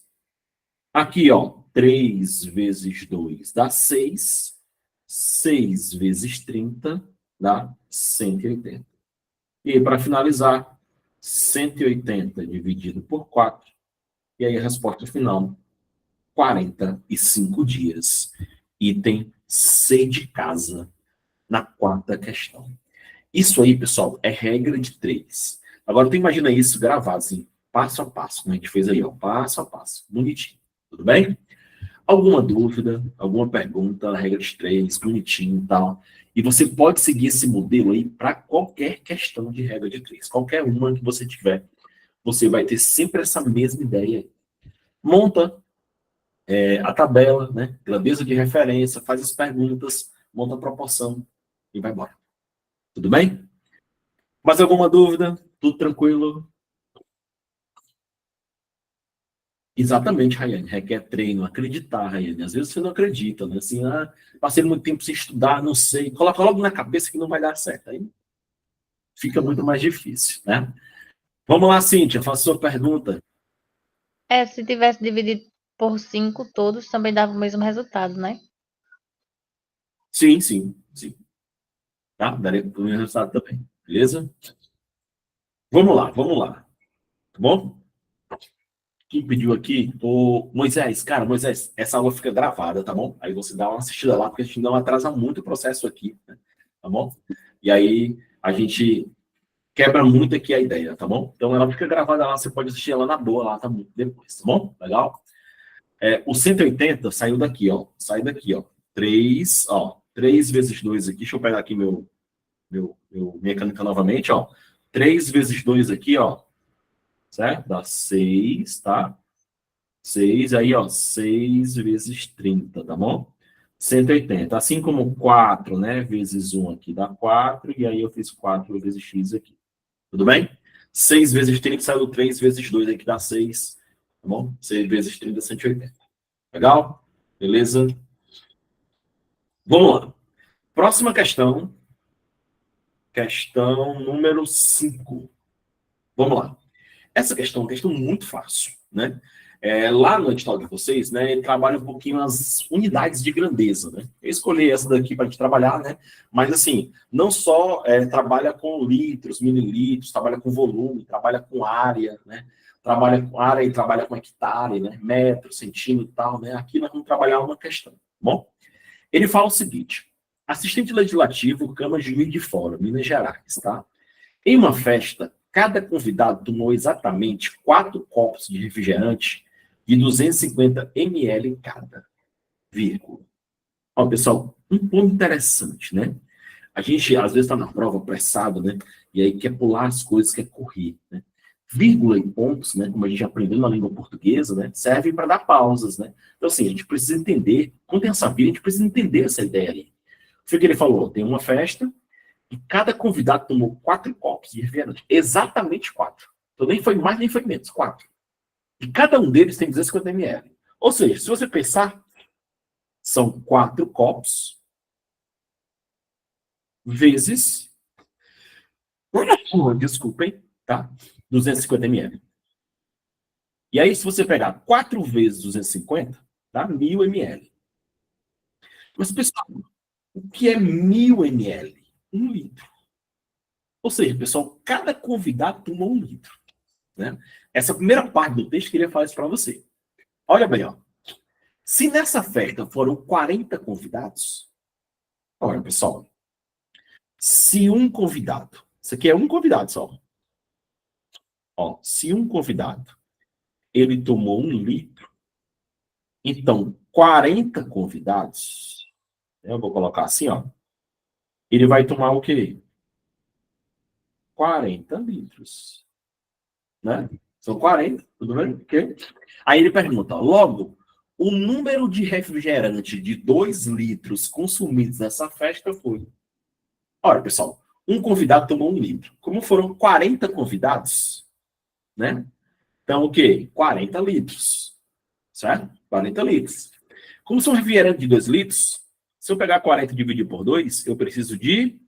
Aqui, ó. 3 vezes 2 dá 6. 6 vezes 30 dá 180. E aí, para finalizar, 180 dividido por 4. E aí a resposta final, 45 dias. Item C de casa, na quarta questão. Isso aí, pessoal, é regra de 3. Agora, tu imagina isso gravado, assim, passo a passo, como a gente fez aí, ó, passo a passo, bonitinho. Tudo bem? Alguma dúvida, alguma pergunta, regra de 3, bonitinho e tal. E você pode seguir esse modelo aí para qualquer questão de regra de 3. Qualquer uma que você tiver, você vai ter sempre essa mesma ideia aí. Monta a tabela, né? Grandeza de referência, faz as perguntas, monta a proporção e vai embora. Tudo bem? Mais alguma dúvida? Tudo tranquilo? Exatamente, Rayane. Requer treino, acreditar, Rayane. Às vezes você não acredita, né? Assim, passei muito tempo sem estudar, não sei. Coloca logo na cabeça que não vai dar certo. Aí fica muito mais difícil, né? Vamos lá, Cíntia, faça sua pergunta. Se tivesse dividido por 5 todos, também dava o mesmo resultado, né? Sim, sim, sim. Tá? Daria o mesmo resultado também. Beleza? Vamos lá, vamos lá. Tá bom? Quem pediu aqui? O Moisés. Cara, Moisés, essa aula fica gravada, tá bom? Aí você dá uma assistida lá, porque a gente não atrasa muito o processo aqui, né? Tá bom? E aí a gente quebra muito aqui a ideia, tá bom? Então ela fica gravada lá, você pode assistir ela na boa lá, tá bom? Depois, tá bom? Legal? O 180 saiu daqui, ó. Sai daqui, ó. 3, ó. 3 vezes 2 aqui. Deixa eu pegar aqui minha caneta novamente, ó. 3 vezes 2 aqui, ó. Certo? Dá 6, tá? 6, aí, ó. 6 vezes 30, tá bom? 180. Assim como 4, né, vezes 1 aqui dá 4, e aí eu fiz 4 vezes x aqui. Tudo bem? 6 vezes 30 saiu 3 vezes 2 aqui dá 6. Tá bom? 6 vezes 30, 180. Legal? Beleza? Vamos lá. Próxima questão. Questão número 5. Vamos lá. Essa questão é uma questão muito fácil, né? Lá no edital de vocês, né, ele trabalha um pouquinho as unidades de grandeza, né? Eu escolhi essa daqui para a gente trabalhar, né? Mas, assim, não só trabalha com litros, mililitros, trabalha com volume, trabalha com área, né? Trabalha com área e trabalha com hectare, né? Metro, centímetro e tal, né? Aqui nós vamos trabalhar uma questão, tá bom? Ele fala o seguinte: assistente legislativo, Câmara de Juiz de Fora, Minas Gerais, tá? Em uma festa, cada convidado tomou exatamente 4 copos de refrigerante de 250 ml cada, vírgula. Ó, pessoal, um ponto interessante, né? A gente, às vezes, está na prova apressado, né? E aí quer pular as coisas, quer correr, né? Vírgula e pontos, né? Como a gente aprendeu na língua portuguesa, né? Servem para dar pausas, né? Então, assim, a gente precisa entender, quando tem essa vírgula, a gente precisa entender essa ideia ali. Foi o que ele falou, tem uma festa, e cada convidado tomou 4 copos de refrigerante. Exatamente 4. Então nem foi mais nem foi menos, 4. E cada um deles tem 250 ml. Ou seja, se você pensar, são 4 copos vezes, desculpem, tá? 250 ml. E aí, se você pegar 4 vezes 250, dá 1000 ml. Mas, pessoal, o que é 1000 ml? 1 litro. Ou seja, pessoal, cada convidado tomou 1 litro. Né? Essa primeira parte do texto eu queria falar isso para você. Olha bem, ó. Se nessa festa foram 40 convidados, olha, pessoal, se um convidado, isso aqui é um convidado só. Ó, se um convidado, ele tomou 1 litro, então 40 convidados, eu vou colocar assim, ó, ele vai tomar o quê? 40 litros. Né? São 40, tudo bem? Okay. Aí ele pergunta, ó, logo, o número de refrigerante de 2 litros consumidos nessa festa foi... Olha, pessoal, um convidado tomou 1 litro. Como foram 40 convidados, né? Então, o quê? 40 litros. Certo? 40 litros. Como são refrigerantes de 2 litros, se eu pegar 40 e dividir por 2, eu preciso de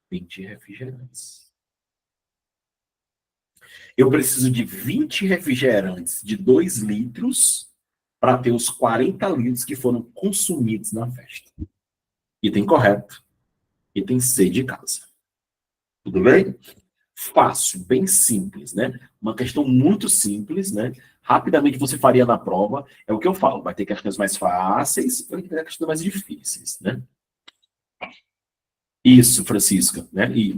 20 refrigerantes. Eu preciso de 20 refrigerantes de 2 litros para ter os 40 litros que foram consumidos na festa. Item correto. Item C de casa. Tudo bem? Fácil, bem simples, né? Uma questão muito simples, né? Rapidamente você faria na prova. É o que eu falo. Vai ter questões mais fáceis e vai ter questões mais difíceis, né? Isso, Francisca, né? E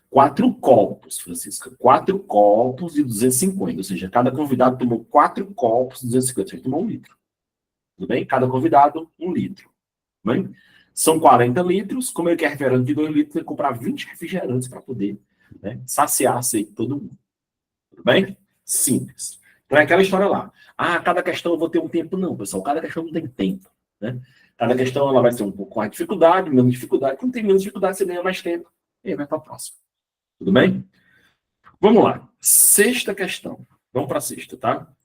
4 copos, Francisca. 4 copos de 250. Ou seja, cada convidado tomou 4 copos de 250. Você tomou 1 litro. Tudo bem? Cada convidado, 1 litro. Tudo bem? São 40 litros. Como ele quer refrigerante de 2 litros, ele tem que comprar 20 refrigerantes para poder, né, saciar a sede de todo mundo. Tudo bem? Simples. Então é aquela história lá. Ah, cada questão eu vou ter um tempo. Não, pessoal. Cada questão não tem tempo. Né? Cada questão ela vai ter um pouco mais de dificuldade, menos dificuldade. Quando tem menos dificuldade, você ganha mais tempo. E aí vai para a próxima. Tudo bem? Vamos lá. Sexta questão. Vamos para a sexta, tá?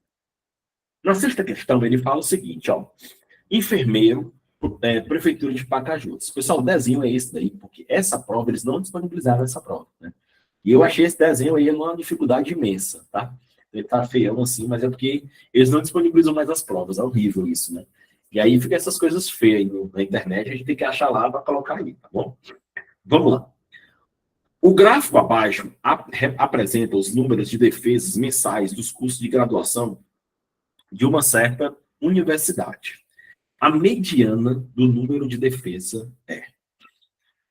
Na sexta questão, ele fala o seguinte, ó. Enfermeiro, Prefeitura de Pacajus. Pessoal, o desenho é esse daí, porque essa prova, eles não disponibilizaram essa prova, né? E eu achei esse desenho aí uma dificuldade imensa, tá? Ele tá feião assim, mas é porque eles não disponibilizam mais as provas. É horrível isso, né? E aí fica essas coisas feias na internet, a gente tem que achar lá para colocar aí, tá bom? Vamos lá. O gráfico abaixo apresenta os números de defesas mensais dos cursos de graduação de uma certa universidade. A mediana do número de defesa é.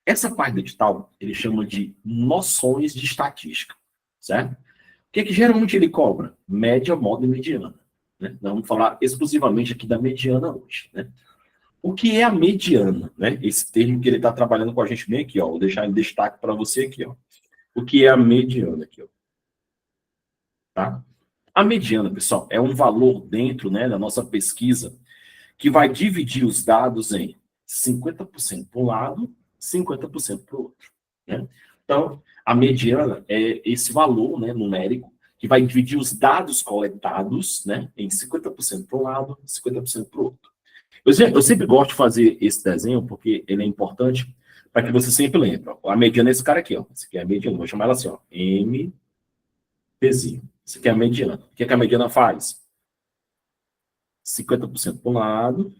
Essa parte do edital, ele chama de noções de estatística, certo? O que geralmente ele cobra? Média, moda e mediana. Né? Nós vamos falar exclusivamente aqui da mediana hoje, né? O que é a mediana? Né? Esse termo que ele está trabalhando com a gente bem aqui, ó. Vou deixar em destaque para você aqui, ó. O que é a mediana aqui, ó. Tá? A mediana, pessoal, é um valor dentro, né, da nossa pesquisa que vai dividir os dados em 50% para um lado, 50% para o outro. Né? Então, a mediana é esse valor, né, numérico que vai dividir os dados coletados, né, em 50% para um lado, 50% para o outro. Eu sempre gosto de fazer esse desenho porque ele é importante para que você sempre lembre. A mediana é esse cara aqui, ó. Esse aqui é a mediana. Vou chamar ela assim, ó. M, Pzinho. Esse aqui é a mediana. O que a mediana faz? 50% para um lado,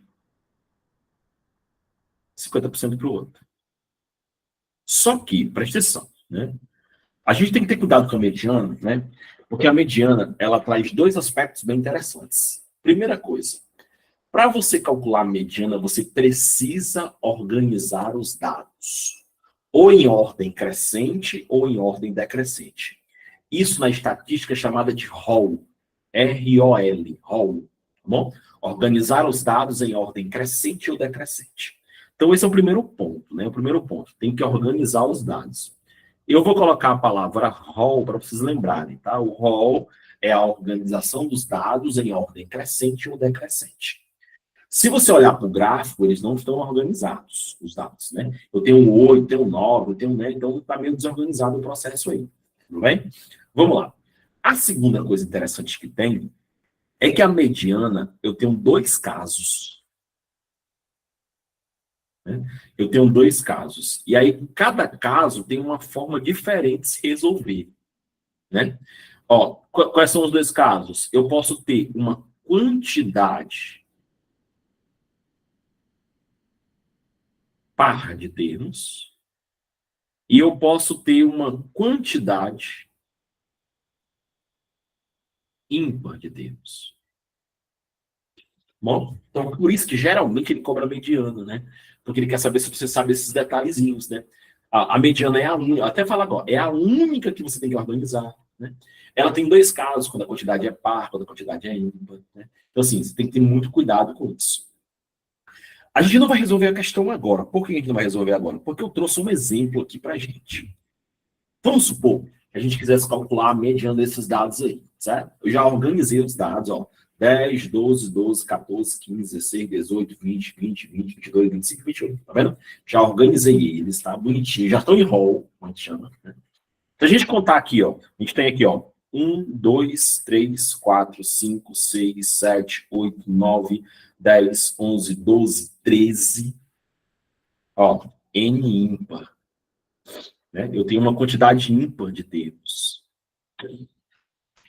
50% para o outro. Só que, presta atenção, né? A gente tem que ter cuidado com a mediana, né? Porque a mediana, ela traz dois aspectos bem interessantes. Primeira coisa, para você calcular a mediana, você precisa organizar os dados, ou em ordem crescente ou em ordem decrescente. Isso na estatística é chamada de ROL, R-O-L, ROL, tá bom? Organizar os dados em ordem crescente ou decrescente. Então, esse é o primeiro ponto, né? O primeiro ponto, tem que organizar os dados. Eu vou colocar a palavra ROL para vocês lembrarem, tá? O ROL é a organização dos dados em ordem crescente ou decrescente. Se você olhar para o gráfico, eles não estão organizados, os dados, né? Eu tenho um 8, tenho um 9, eu tenho um 10, então está meio desorganizado o processo aí, tudo bem? Vamos lá. A segunda coisa interessante que tem é que a mediana, eu tenho dois casos. Né? Eu tenho dois casos. E aí, cada caso tem uma forma diferente de se resolver. Né? Ó, quais são os dois casos? Eu posso ter uma quantidade par de termos e eu posso ter uma quantidade ímpar de termos. Bom, então por isso que geralmente ele cobra mediana, né? Porque ele quer saber se você sabe esses detalhezinhos, né? A mediana é a única, até falar agora, é a única que você tem que organizar, né? Ela tem dois casos, quando a quantidade é par, quando a quantidade é ímpar, né? Então assim, você tem que ter muito cuidado com isso. A gente não vai resolver a questão agora. Por que a gente não vai resolver agora? Porque eu trouxe um exemplo aqui pra gente. Vamos supor que a gente quisesse calcular a mediana desses dados aí, certo? Eu já organizei os dados, ó. 10, 12, 12, 14, 15, 16, 18, 20, 20, 20, 22, 25, 28. Tá vendo? Já organizei eles, tá? Bonitinho. Já estão em roll, como a gente chama. Né? Se a gente contar aqui, ó. A gente tem aqui, ó. 1, 2, 3, 4, 5, 6, 7, 8, 9, 10, 11, 12, 13. Ó, N ímpar. Né? Eu tenho uma quantidade ímpar de termos.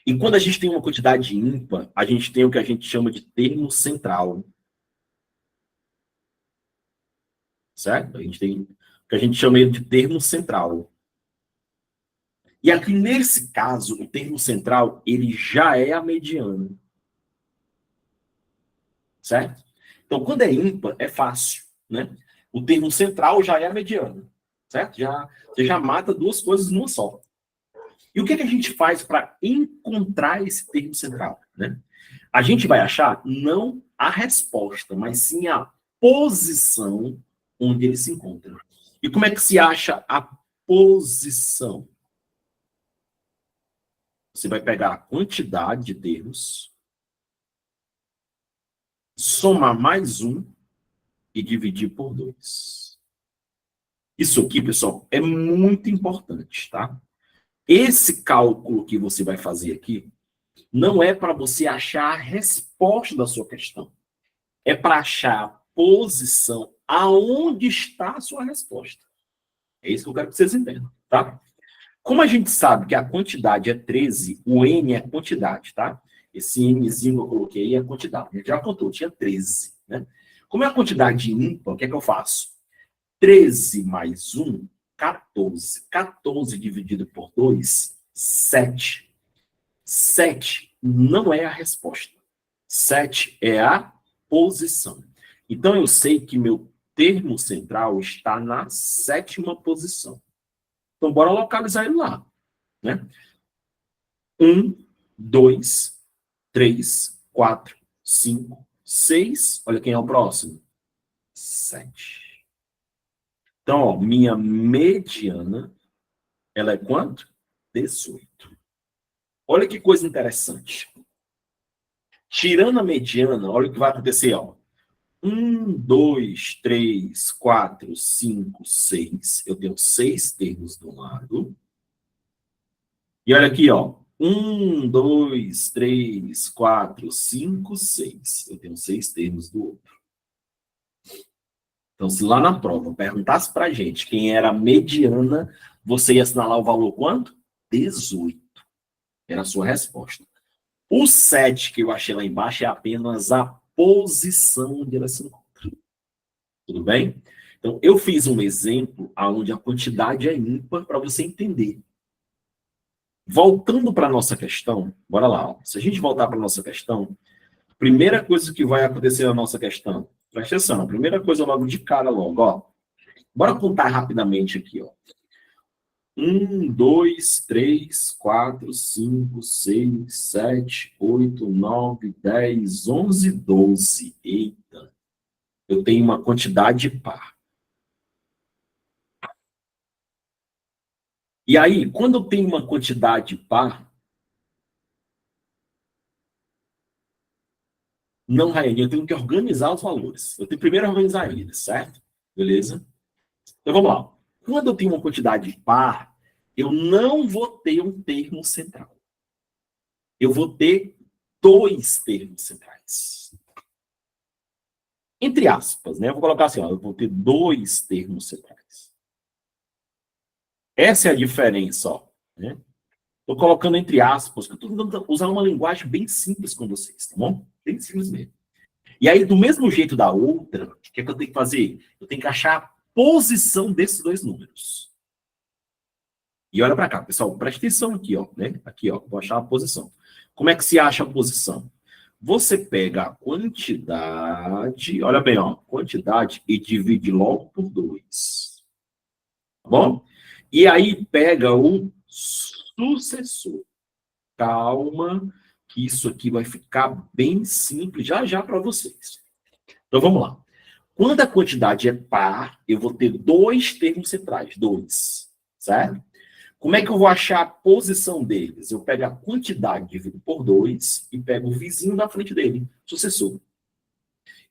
E quando a gente tem uma quantidade ímpar, a gente tem o que a gente chama de termo central. Certo? A gente tem o que a gente chama de termo central. E aqui, nesse caso, o termo central, ele já é a mediana. Certo? Então, quando é ímpar, é fácil. Né? O termo central já é a mediana. Certo? Você já mata duas coisas numa só. E o que a gente faz para encontrar esse termo central? Né? A gente vai achar não a resposta, mas sim a posição onde ele se encontra. E como é que se acha a posição? Você vai pegar a quantidade de termos, somar mais um e dividir por 2. Isso aqui, pessoal, é muito importante, tá? Esse cálculo que você vai fazer aqui não é para você achar a resposta da sua questão. É para achar a posição aonde está a sua resposta. É isso que eu quero que vocês entendam, tá? Como a gente sabe que a quantidade é 13, o N é a quantidade, tá? Esse Nzinho que eu coloquei aí é a quantidade. A gente já contou, tinha 13, né? Como é a quantidade ímpar, o que é que eu faço? 13 mais 1, 14. 14 dividido por 2, 7. 7 não é a resposta. 7 é a posição. Então, eu sei que meu termo central está na 7ª posição. Então, bora localizar ele lá. Né? 1, 2, 3, 4, 5, 6. Olha quem é o próximo. 7. Então, ó, minha mediana, ela é quanto? 18. Olha que coisa interessante. Tirando a mediana, olha o que vai acontecer. Ó. 1, 2, 3, 4, 5, 6. Eu tenho 6 termos de um lado. E olha aqui, ó. 1, 2, 3, 4, 5, 6. Eu tenho 6 termos do outro. Então, se lá na prova perguntasse pra gente quem era a mediana, você ia assinalar o valor quanto? 18. Era a sua resposta. O 7 que eu achei lá embaixo é apenas a posição onde ela se encontra. Tudo bem? Então, eu fiz um exemplo onde a quantidade é ímpar para você entender. Voltando para a nossa questão, bora lá. Ó. Se a gente voltar para a nossa questão, primeira coisa que vai acontecer na nossa questão, presta atenção, a primeira coisa logo de cara logo, ó. Bora contar rapidamente aqui, ó. 1, 2, 3, 4, 5, 6, 7, 8, 9, 10, 11, 12. Eita. Eu tenho uma quantidade par. E aí, quando eu tenho uma quantidade par, não, Rainha, eu tenho que organizar os valores. Eu tenho que primeiro organizar eles, certo? Beleza? Então vamos lá. Quando eu tenho uma quantidade par, eu não vou ter um termo central. Eu vou ter 2 termos centrais. Entre aspas, né? Eu vou colocar assim, ó, eu vou ter 2 termos centrais. Essa é a diferença, ó. Né? Estou colocando entre aspas, porque eu estou tentando usar uma linguagem bem simples com vocês, tá bom? Bem simples mesmo. E aí, do mesmo jeito da outra, o que é que eu tenho que fazer? Eu tenho que achar a posição desses 2 números. E olha para cá, pessoal, presta atenção aqui, ó. Né? Aqui, ó, vou achar a posição. Como é que se acha a posição? Você pega a quantidade, olha bem, ó, quantidade e divide logo por 2. Tá bom? E aí pega o sucessor. Calma, que isso aqui vai ficar bem simples já já para vocês. Então vamos lá. Quando a quantidade é par, eu vou ter 2 termos centrais, 2, certo? Como é que eu vou achar a posição deles? Eu pego a quantidade dividido por 2 e pego o vizinho da frente dele, sucessor.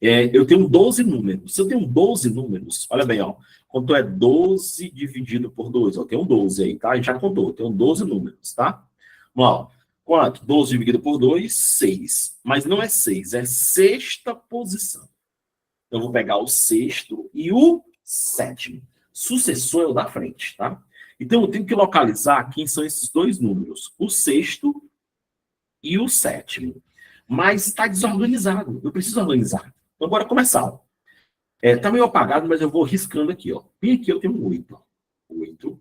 Eu tenho 12 números. Se eu tenho 12 números, olha bem, ó. Quanto é 12 dividido por 2? Eu tenho 12 aí, tá? A gente já contou. Eu tenho 12 números, tá? Vamos lá. Quanto? 12 dividido por 2, 6. Mas não é 6, é sexta posição. Eu vou pegar o sexto e o sétimo. Sucessor é o da frente, tá? Então, eu tenho que localizar quem são esses 2 números. O sexto e o sétimo. Mas está desorganizado. Eu preciso organizar. Então, bora começar. Tá meio apagado, mas eu vou riscando aqui, ó. Bem aqui eu tenho um 8, ó. 8. Tá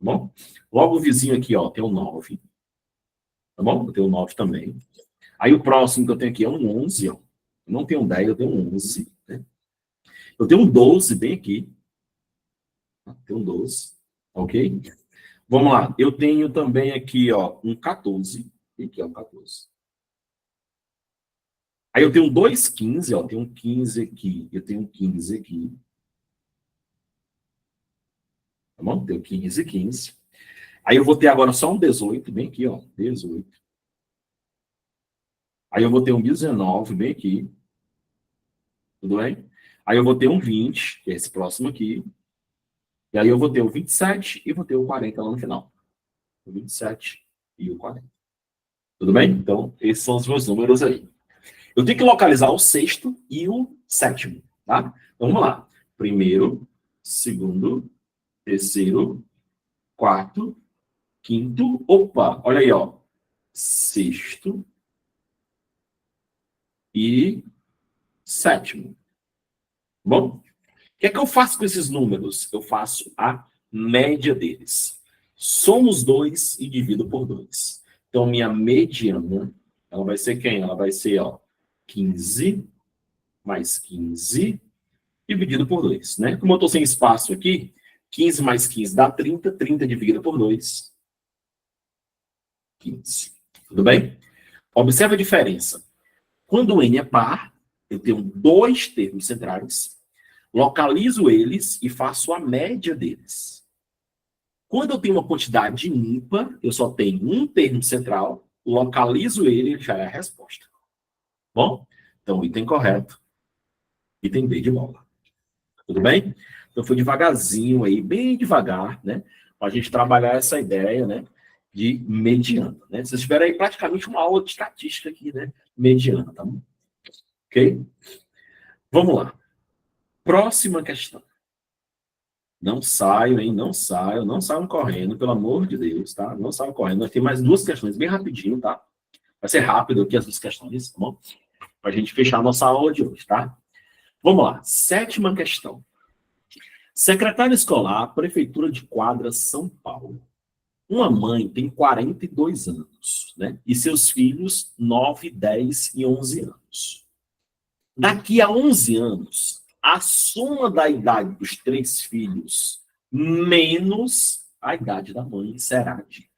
bom? Logo o vizinho aqui, ó, tem um 9. Tá bom? Eu tenho um 9 também. Aí o próximo que eu tenho aqui é um 11, ó. Eu não tenho um 10, eu tenho um 11. Né? Eu tenho um 12 bem aqui. Tenho um 12. Ok? Vamos lá. Eu tenho também aqui, ó, um 14. Aqui, ó, um 14. Aí eu tenho 2 15, ó, tem um 15 aqui, eu tenho um 15 aqui. Tá bom? Tenho 15 e 15. Aí eu vou ter agora só um 18, bem aqui, ó, 18. Aí eu vou ter um 19, bem aqui. Tudo bem? Aí eu vou ter um 20, que é esse próximo aqui. E aí eu vou ter o 27 e vou ter o 40 lá no final. O 27 e o 40. Tudo bem? Então, esses são os meus números aí. Eu tenho que localizar o sexto e o sétimo, tá? Então, vamos lá. Primeiro, segundo, terceiro, quarto, quinto. Opa, olha aí, ó. Sexto e sétimo. Bom, o que é que eu faço com esses números? Eu faço a média deles. Somo os 2 e divido por 2. Então, minha mediana, ela vai ser quem? Ela vai ser, ó, 15 mais 15 dividido por 2, né? Como eu estou sem espaço aqui, 15 mais 15 dá 30, 30 dividido por 2, 15. Tudo bem? Observe a diferença. Quando o N é par, eu tenho 2 termos centrais, localizo eles e faço a média deles. Quando eu tenho uma quantidade ímpar, eu só tenho um termo central, localizo ele e já é a resposta. Bom? Então, o item correto Item B de bola. Tudo bem? Então foi devagarzinho aí, bem devagar, né? Para a gente trabalhar essa ideia, né? De mediana, né? Vocês tiveram aí praticamente uma aula de estatística aqui, né? Mediana, tá bom? Ok? Vamos lá. Próxima questão. Não saiam, hein? Não saiam correndo, pelo amor de Deus, tá? Não saiam correndo. Nós temos mais duas questões, bem rapidinho, tá? Vai ser rápido aqui as duas questões, tá bom? Para a gente fechar a nossa aula de hoje, tá? Vamos lá. Sétima questão. Secretário escolar, Prefeitura de Quadras, São Paulo. Uma mãe tem 42 anos, né? E seus filhos, 9, 10 e 11 anos. Daqui a 11 anos, a soma da idade dos 3 filhos menos a idade da mãe será de...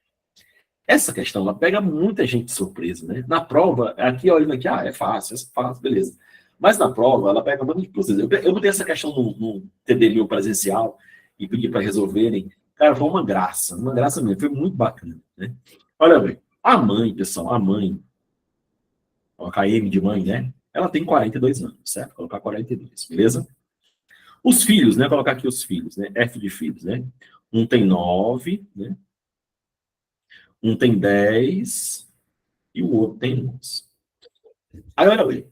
Essa questão, ela pega muita gente de surpresa, né? Na prova, aqui olhando aqui, é fácil, beleza. Mas na prova, ela pega muito de vocês. Eu botei essa questão no TD1000 presencial e pedi para resolverem. Cara, foi uma graça mesmo, foi muito bacana, né? Olha bem, a mãe, pessoal, colocar M de mãe, né? Ela tem 42 anos, certo? Colocar 42, beleza? Os filhos, né? Colocar aqui os filhos, né? F de filhos, né? Um tem 9, né? Um tem 10 e o outro tem 11. Aí, olha bem.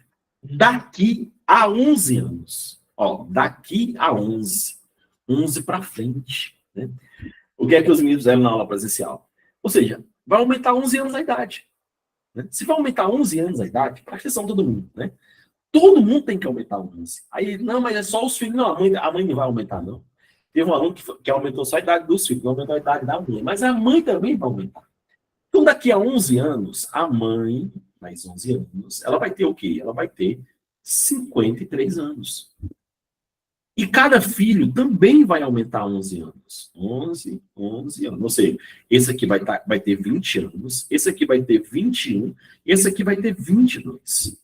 Daqui a 11 anos, ó, daqui a 11 para frente, né? O que é que os meninos fizeram na aula presencial? Ou seja, vai aumentar 11 anos a idade. Né? Se vai aumentar 11 anos a idade, presta atenção todo mundo, né? Todo mundo tem que aumentar 11. Aí, não, mas é só os filhos. Não, a mãe não vai aumentar, não. Teve um aluno que aumentou só a idade dos filhos, não aumentou a idade da mãe. Mas a mãe também vai aumentar. Então, daqui a 11 anos, a mãe, mais 11 anos, ela vai ter o quê? Ela vai ter 53 anos. E cada filho também vai aumentar 11 anos. 11 anos. Ou seja, esse aqui vai ter 20 anos, esse aqui vai ter 21, esse aqui vai ter 22.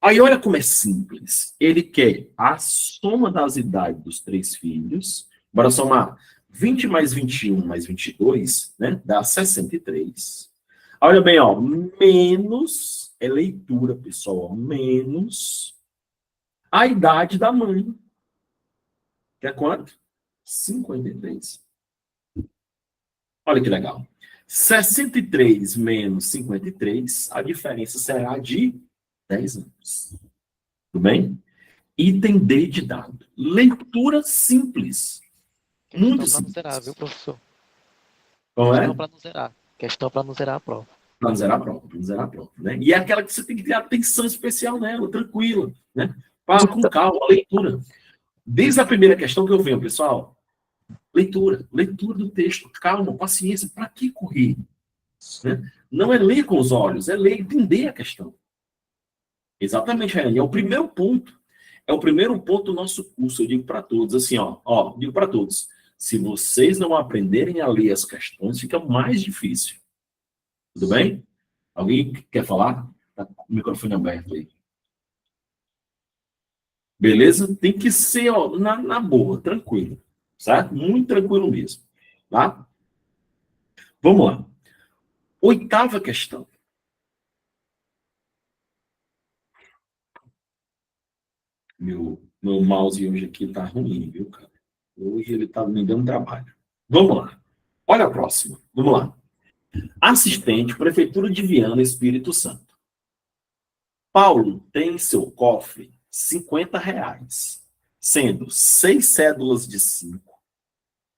Aí olha como é simples. Ele quer a soma das idades dos 3 filhos. Bora somar 20 mais 21 mais 22, né? Dá 63. Olha bem, ó. Menos, é leitura, pessoal, ó, menos a idade da mãe. Que é quanto? 53. Olha que legal. 63 menos 53, a diferença será de 10 anos. Tudo bem? Item D de dado. Leitura simples. Muito Questão para não simples. zerar, viu, professor? Qual é? Questão para não zerar. Questão para não zerar a prova. Para não zerar a prova, né? E é aquela que você tem que ter atenção especial nela, tranquila, né? Para com calma, a leitura. Desde a primeira questão que eu venho, pessoal, leitura do texto, calma, paciência, para que correr? Né? Não é ler com os olhos, é ler, entender a questão. Exatamente, Raiane, é o primeiro ponto. É o primeiro ponto do nosso curso, eu digo para todos, assim, digo para todos, se vocês não aprenderem a ler as questões, fica mais difícil. Tudo bem? Alguém quer falar? Tá com o microfone aberto aí. Beleza? Tem que ser, na boa, tranquilo. Certo? Muito tranquilo mesmo. Tá? Vamos lá. 8ª questão. Meu mouse hoje aqui tá ruim, viu, cara? Hoje ele tá me dando trabalho. Vamos lá. Olha a próxima. Vamos lá. Assistente, Prefeitura de Viana, Espírito Santo. Paulo tem em seu cofre R$ 50, sendo 6 cédulas de 5,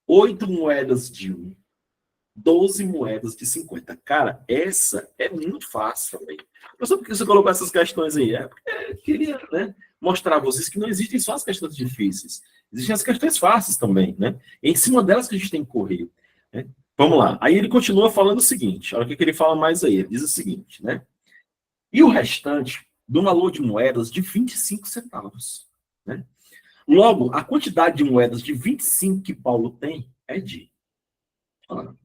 8 moedas de 1, 12 moedas de 50. Cara, essa é muito fácil também. Não sei por que você colocou essas questões aí. É porque eu queria, né, mostrar a vocês que não existem só as questões difíceis. Existem as questões fáceis também, né? E é em cima delas que a gente tem que correr. Né? Vamos lá. Aí ele continua falando o seguinte. Olha o que ele fala mais aí. Ele diz o seguinte, né? E o restante do valor de moedas de 25 centavos. Né? Logo, a quantidade de moedas de 25 que Paulo tem é de...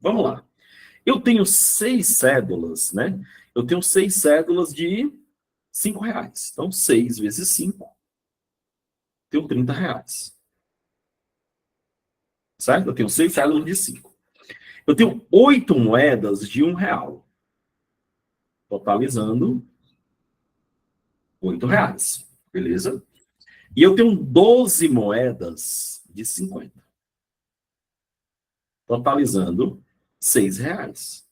Vamos lá. Eu tenho 6 cédulas, né? Eu tenho 6 cédulas de R$ 5. Então, 6 vezes 5, tenho R$ 30. Certo? Eu tenho 6 cédulas de 5. Eu tenho 8 moedas de R$ 1. Totalizando R$ 8. Beleza? E eu tenho 12 moedas de 50. Totalizando R$6.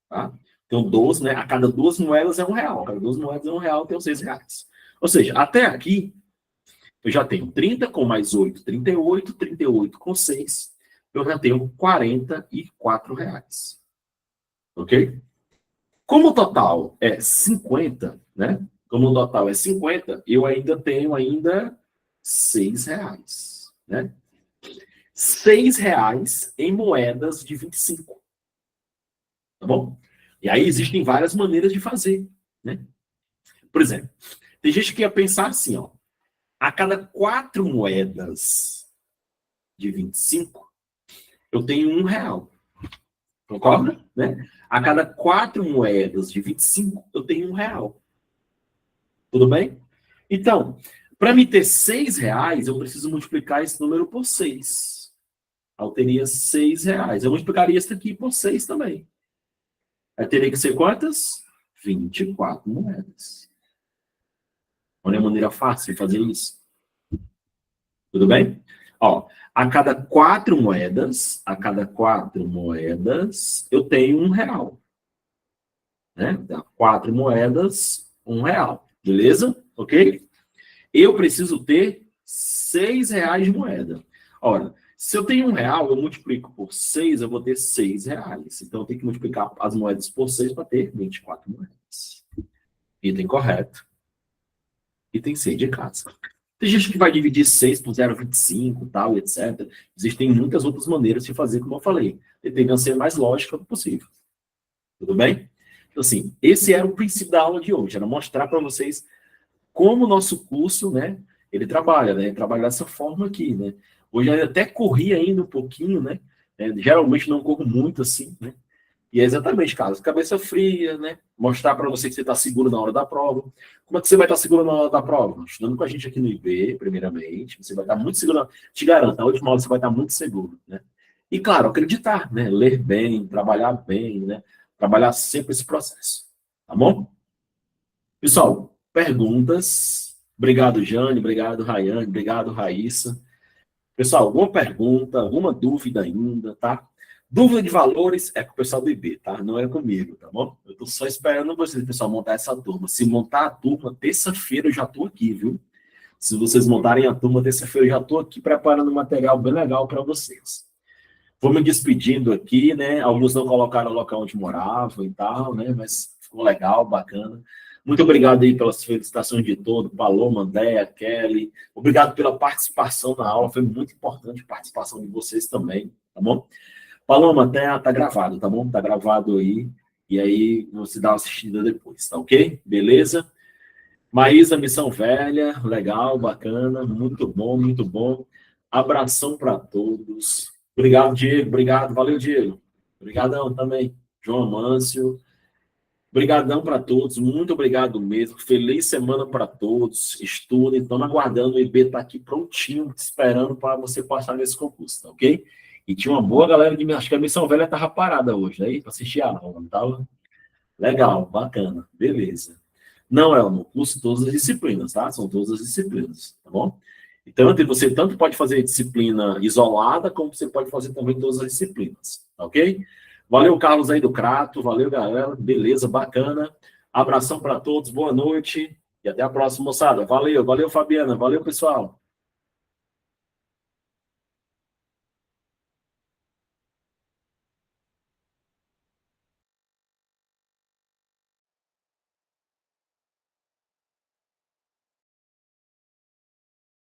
Tá? Então, 12, né? A cada 2 moedas é R$1. A cada 2 moedas é R$1, eu tenho R$6. Ou seja, até aqui, eu já tenho 30 com mais 8, 38, 38 com 6, eu já tenho R$44. Ok? Como o total é 50, né? Como o total é 50, eu ainda tenho R$6, né? R$6 em moedas de 25. Tá bom? E aí existem várias maneiras de fazer, né? Por exemplo, tem gente que ia pensar assim, ó. A cada 4 moedas de 25, eu tenho R$1. Concorda? Né? A cada 4 moedas de 25, eu tenho R$1. Tudo bem? Então, para me ter R$6, eu preciso multiplicar esse número por 6. Eu teria R$6. Eu multiplicaria esse aqui por 6 também. Aí teria que ser quantas? 24 moedas. Olha a maneira fácil de fazer isso. Tudo bem? Ó, a cada 4 moedas, eu tenho R$1. Né? 4 moedas, R$1. Beleza? Ok? Eu preciso ter R$6 de moeda. Ora, se eu tenho R$1, eu multiplico por 6, eu vou ter R$6. Então, eu tenho que multiplicar as moedas por 6 para ter 24 moedas. Item correto. Item C de casa. Tem gente que vai dividir 6 por 0,25, tal, etc. Existem muitas outras maneiras de fazer, como eu falei. Tentando ser mais lógica possível. Tudo bem? Então, assim, esse era o princípio da aula de hoje. Era mostrar para vocês como o nosso curso, né, ele trabalha, né? Ele trabalha dessa forma aqui, né? Hoje eu até corri ainda um pouquinho, né? Geralmente não corro muito assim, né? E é exatamente, Carlos, cabeça fria, né? Mostrar para você que você está seguro na hora da prova. Como é que você vai estar seguro na hora da prova? Estudando com a gente aqui no IB, primeiramente, você vai estar muito seguro. Te garanto, na última aula você vai estar muito seguro, né? E, claro, acreditar, né? Ler bem, trabalhar bem, né? Trabalhar sempre esse processo, tá bom? Pessoal, perguntas? Obrigado, Jane, obrigado, Rayane, obrigado, Raíssa. Pessoal, alguma pergunta, alguma dúvida ainda, tá? Dúvida de valores é com o pessoal do IB, tá? Não é comigo, tá bom? Eu tô só esperando vocês, pessoal, montar essa turma. Se montar a turma, terça-feira eu já tô aqui, viu? Se vocês montarem a turma, terça-feira eu já tô aqui preparando um material bem legal para vocês. Vou me despedindo aqui, né? Alguns não colocaram o local onde moravam e tal, né? Mas ficou legal, bacana. Muito obrigado aí pelas felicitações de todo, Paloma, Andréa, Kelly. Obrigado pela participação na aula, foi muito importante a participação de vocês também, tá bom? Paloma, até tá gravado, tá bom? Tá gravado aí, e aí você dá uma assistida depois, tá ok? Beleza? Maísa, Missão Velha, legal, bacana, muito bom, muito bom. Abração para todos. Obrigado, Diego, obrigado, valeu, Diego. Obrigadão também. João Amâncio. Obrigadão para todos, muito obrigado mesmo. Feliz semana para todos. Estudem, estamos aguardando. O IB está aqui prontinho, esperando para você passar nesse concurso, tá ok? E tinha uma boa galera de. Acho que a Missão Velha estava parada hoje, aí, para assistir a aula, não estava? Legal, bacana, beleza. Não é no curso todas as disciplinas, tá? São todas as disciplinas, tá bom? Então, você tanto pode fazer disciplina isolada, como você pode fazer também todas as disciplinas, tá ok? Valeu, Carlos aí do Crato. Valeu, galera. Beleza, bacana. Abração para todos. Boa noite. E até a próxima, moçada. Valeu, valeu, Fabiana. Valeu, pessoal.